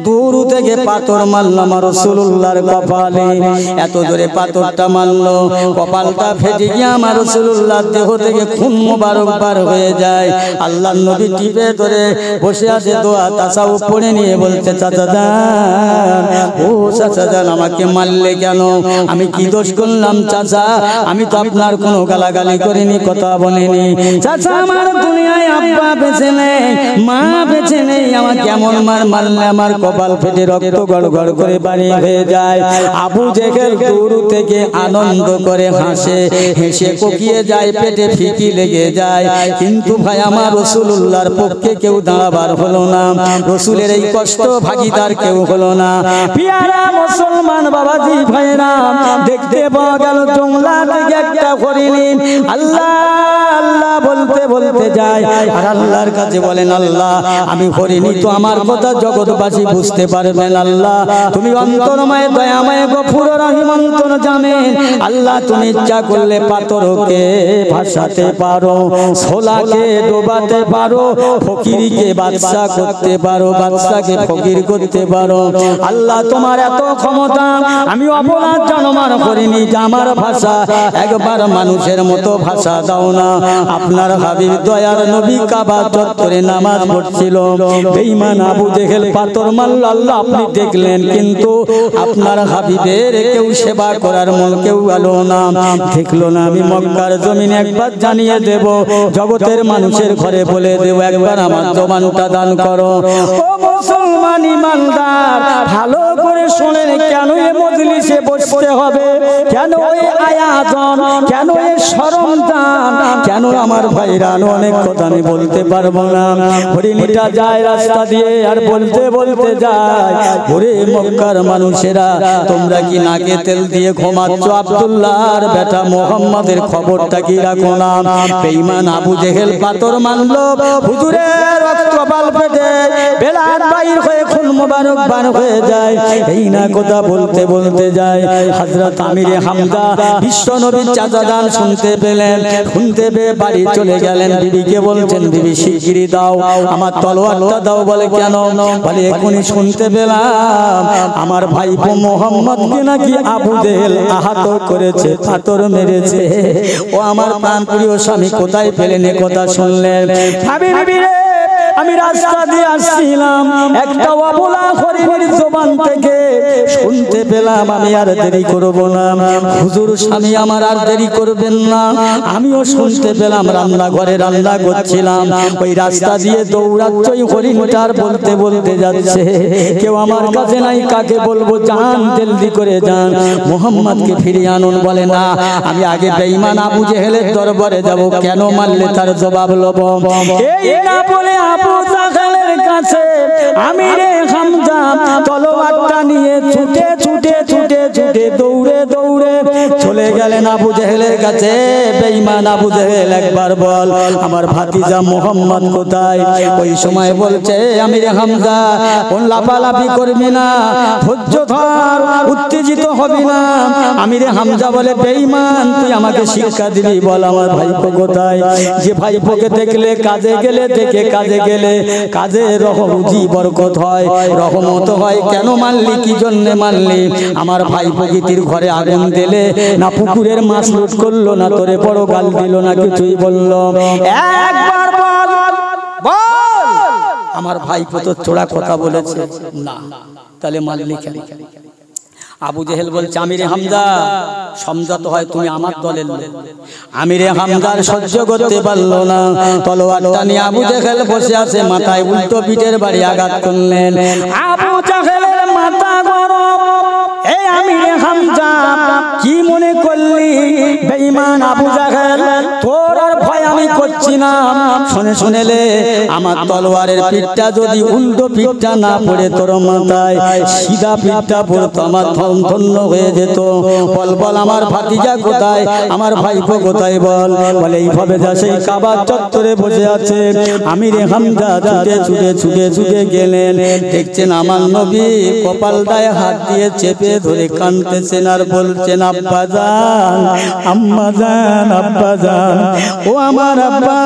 দূর থেকে পাথর মারল আমার রাসূলুল্লাহর কপালে। এত জোরে পাথরটা মারল, কপালটা ফেটে গিয়ে আমার রাসূলুল্লাহর দেহ থেকে খুন মোবারক বার হয়ে যায়। আল্লাহর নবী টিপে ধরে বসে আছে, দোয়া তাসাউফ পড়ে নিয়ে বলতে, চাচা জান, ও চাচা জান, আমাকে মারলে কেন? আমি কি দোষ করলাম চাচা? আমি তো আপনার কোনো গালাগালি করিনি, কথা বলিনি। চাচা, আমার দুনিয়ায় আব্বা বেঁচে নেই, মা বেঁচে নেই, আমার কেমন মার মারলে আমার কপাল ফেটে রক্ত গড়গড় করে বাড়ি হয়ে যায়। আবু জেহেল দূর থেকে আনন্দ করে হাসে, হেসে কোকিয়ে যায়, পেটে ফিকি লেগে যায়। কিন্তু ভাই, আমার রাসূলুল্লাহর পক্ষে কেউ দাঁড়াবার হলো না, রাসূলের এই কষ্ট ভাগীদার কেউ হলো না। পিয়ারা মুসলমান বাবাজি ভাইরা, দেখতে পাওয়া গেল জংলা থেকে একটা হরিণ আল্লাহ আল্লাহ বলতে বলতে যায়, আর আল্লাহর কাছে বলেন, আল্লাহ আমি হরিণ তো আমার কথা জগৎবাসী বুঝতে পারবেন। আল্লাহ তুমি অন্তরময়, দয়াময়, গফুর রহিম, অন্তর জানেন। আল্লাহ তুমি ইচ্ছা করলে পাথরকে ভাসাতে পারো, ছোলাকে ডোবাতে পারো, ফকিরকে বাদশা করতে পারো, বাদশাকে ফকির করতে পারো। আল্লাহ তোমার এত ক্ষমতা, আমি অপরাধ জনমান করিনি যে আমার ভাষা একবার মানুষের মতো ভাষা দাও না। আপনার হাবিব দয়ার নবী কাবা চত্বরে নামাজ পড়ছিল। বেঈমান আবু জেহেল পাথর মারল, আল্লাহ আপনি দেখলেন, কিন্তু আপনার হাবিবের কেউ সেবা করার মন কেউ আলো না, দেখলো না। আমি মক্কার জমিনে একবার জানিয়ে দেব, জগতের মানুষের ঘরে বলে দেব, একবার আমার জবানটা দান করো। ও মুসলমান ইমানদার, ভালো করে শোনেন, কেন এই মজলিসে বসতে হবে, কেন এই আয়োজন, কেন এই সরঞ্জাম, কেন আমার ভাইরা? অনেক কথা আমি বলতে পারবো না। হরিণীটা যায় রাস্তা দিয়ে আর বলতে বলতে যায়, ওরে মক্কার মানুষেরা, তোমরা কি নাকে তেল দিয়ে ঘুমাচ্ছ? আব্দুল্লাহর বেটা মুহাম্মাদের খবরটা কি রাখো না? বেঈমান আবু জেহেল পাথর মারলো, হুজুরের রক্ত পাল্পেটে বেলাল বাইর হয়ে খুন মোবারক বার হয়ে যায়। এই না কথা বলতে বলতে যায়, হযরত আমিরে হামজা বিশ্ব নবীর চাচা যান শুনতে পেলেন, শুনতে পেয়ে বাড়ি চলে গেলেন। বিবিকে বলছেন, বিবি শিগগিরই দাও, আমার তলোয়ারটা দাও। বলে কেন? বলে এখনই শুনতে পেলাম আমার ভাইপো মুহাম্মদকে নাকি আবু জেহেল আহত করেছে, পাথর মেরেছে। ও আমার প্রাণপ্রিয় স্বামী কোথায় পেলেন এ কথা শুনলেন? হাবিবি রে, আমি রাস্তা দিয়ে আসছিলাম, একটা অবলা হরিণীর জবান থেকে শুনতে পেলাম, আমি আর দেরি করব না। হুজুর স্বামী আমার আর দেরি করবেন না। আমিও শুনতে পেলাম, রান্নাঘরে রান্না করছিলাম, ওই রাস্তা দিয়ে দৌড়াচ্ছে ওই হরিণটার বলতে বলতে যাচ্ছে, কেউ আমার কাছে নাই, কাকে বলবো? যান, জলদি করে যান, মুহাম্মদকে ফিরিয়ে আনুন। বলে না, আমি আগে বেঈমান আবু জেহেলের দরবারে যাব, কেন মারলে তার জবাব লব। এই না বলে আবু জাহেলের কাছে আমিরে হামজা তলোয়ারটা নিয়ে ছুটে ছুটে ছুটে ছুটে দৌড়ে দৌড়ে চলে গেলেন আবু জেহেলের কাছে। বেঈমান আবু জেহেল, একবার বল আমার ভাতিজা মুহাম্মদ কোথায়? ওই সময় বলছে, আমিরে হামজা কোন লাফালাফি করবি না, ধৈর্য ধর, উত্তেজিত হবি না। আমিরে হামজা বলে, বেঈমান তুই আমাকে শিক্ষা দিবি, বল আমার ভাইপো কোথায়? যে ভাইপোকে দেখলে কাজে গেলে, দেখে কাজে গেলে কাজে রুজি বরকত হয়, রহমত হয়। কেন মারলি, কি জন্য মারলি? আমার ভাইপো গীতির ঘরে আগুন দিলে না, পুকুরের মাছ লুট করলো না, তোরে বড় গাল দিল না, কিছুই বললো? একবার বল, বল আমার ভাইপো তো চোরা কথা বলেছে না, তাহলে মারলি কেন? আবু জেহেল বলছে, আমিরে হামজা সমঝোতা হয় তুমি আমার দলের লোক। আমিরে হামজার সহ্য করতে পারলো না, তলোয়ারটা নিয়ে আবু জেহেল বসে আছে, মাথায় উল্টো পিঠের বাড়ি আঘাত করলেন। আবু জেহেলের মাথা গরম। এই আমিরে হামজা কি মনে করলি? বেঈমান আবু জেহেল, তোর আর ভয় আমি করছি না। শুনে শুনেলে আমার তলোয়ারের পিঠটা যদি উল্টো পিঠটা না পড়ে তোর মাথায়, সিধা পিঠটা পড়তো, আমার ধন্য হয়ে যেত। বল বল আমার ভাতিজা কোথায়, আমার ভাইপো কোথায়? বল। বলে এইভাবে যা সেই কাবা চত্বরে বসে আছে। আমিরে হামজা ছুটে ছুটে ছুটে ছুটে গেলেন, দেখছেন আমার নবী কপালটায় হাত দিয়ে চেপে ধরে কাঁদতেছেন আর বলছেন, আব্বা জান, আম্মা জান, আব্বা জান, ও আমার আব্বা,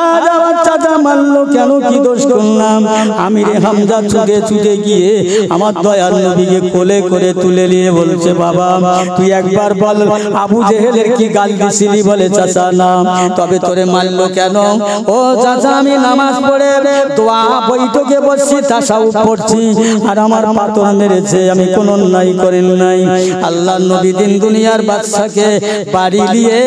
আজ আমার চাচা মারলো কেন, কি দোষ করলাম? আমিরে হামজা ছুটে ছুটে গিয়ে আমার দয়াল নবীকে কোলে করে তুলে নিয়ে বলছে, বাবা তুই একবার বল আবু জেহেলের কি গাল দিছিলি? বলে, চাচা না। তবে তোরে মারলো কেন? ও চাচা, আমি নামাজ পড়ে দোয়া বৈঠকে বসছি, তাসাউফ পড়ছি, আর আমার পাথর মেরেছে, আমি কোন অন্যায় করেন নাই। আল্লাহর নবী দিন দুনিয়ার বাদশাকে বাড়ি দিয়ে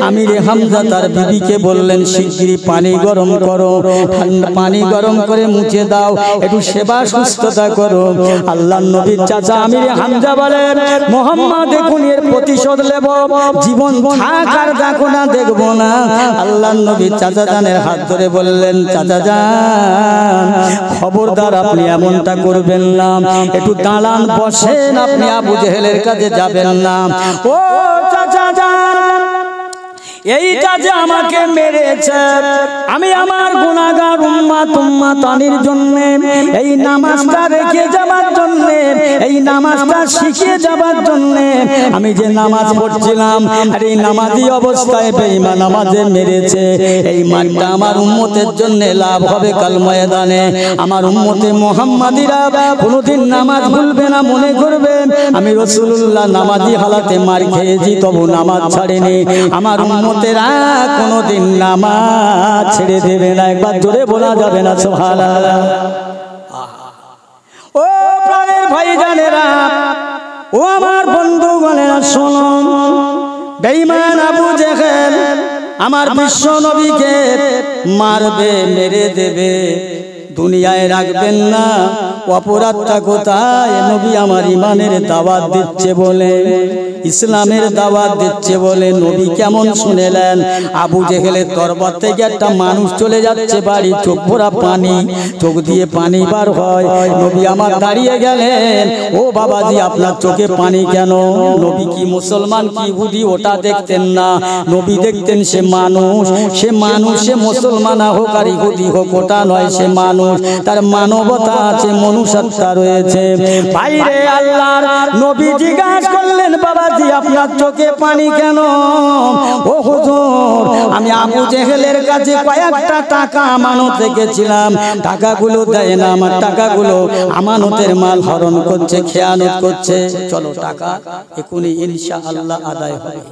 আমিরে হামজা তার বিবিকে বললেন, শিগগিরই পানি গরম করো, ঠান্ডা পানি গরম করে মুছে দাও, একটু সেবা সুস্থতা করো। আল্লাহর নবীর চাচা আমিরে হামজা বলেন, মুহাম্মদ এখন এর প্রতিশোধ নেব, জীবন থাক আর দেখো না, দেখবো না। আল্লাহর নবী চাচা জানের হাত ধরে বললেন, চাচা জান খবরদার আপনি এমনটা করবেন না, একটু দাঁড়ান, বসেন, আপনি আবু জেহেলের কাছে যাবেন না। ও চাচা জান, এইটা যে আমাকে মেরেছে, আমি আমার গুনাহগার উম্মত উম্মতানির জন্য এই নামাজটা রেখে যাবার জন্য, এই নামাজটা শিখিয়ে যাবার জন্য আমি যে নামাজ পড়ছিলাম, আর এই নামাজি অবস্থায় বেঈমান নামাজে মেরেছে, এই মানটা আমার উম্মতের জন্য লাভ হবে কাল ময়দানে। আমার উম্মতে মুহাম্মাদিরা কোনোদিন নামাজ ভুলবে না, মনে করবে আমি রাসূলুল্লাহ নামাজি হালাতে মার খেয়েছি তবু নামাজ ছাড়েনি। আমার উম্মতেরা কোনোদিন নামাজ ছেড়ে দেবে না। একবার জোরে বলা যাবে না সুবহানাল্লাহ? ও প্রাণের ভাইজানেরা, ও আমার বন্ধুগণেরা, শোনো, বেঈমান আবু জেহেল আমার বিশ্ব নবীকে মারবে, মেরে দেবে, দুনিয়ায় রাখবেন না। অপরাধটা কোথায়? নবী আমার ইমানের দাওয়াত দিচ্ছে বলে, ইসলামের দাওয়াত দিচ্ছে বলে নবী কেমন শুনেলেন? আবু জেহেলের দরবার থেকে একটা মানুষ চলে যাচ্ছে বাড়ি, চোখ ভরা পানি, চোখ দিয়ে পানি বার হয়। নবী আমার দাঁড়িয়ে গেলেন, ও বাবাজি আপনার চোখে পানি কেন? নবী কি মুসলমান কি ইহুদি ওটা দেখতেন না, নবী দেখতেন সে মানুষ, সে মানুষ, সে মুসলমান হোক আর ইহুদি হোক ওটা নয়, সে মানুষ, তার মানবতা আছে, মনুষ্যত্ব রয়েছে। বাইরে আল্লাহর নবী জিজ্ঞাসা করলেন, বাবাজি আপনার চোখে পানি কেন? ও হুজুর, আমি আবু জেহেলের কাছে কয়েকটা টাকা আমানত রেখেছিলাম, টাকাগুলো দেয় না, আমার টাকাগুলো আমানতের মাল হরণ করছে, খেয়ানত করছে। চলো টাকা এখনই ইনশাআল্লাহ আদায় হবে।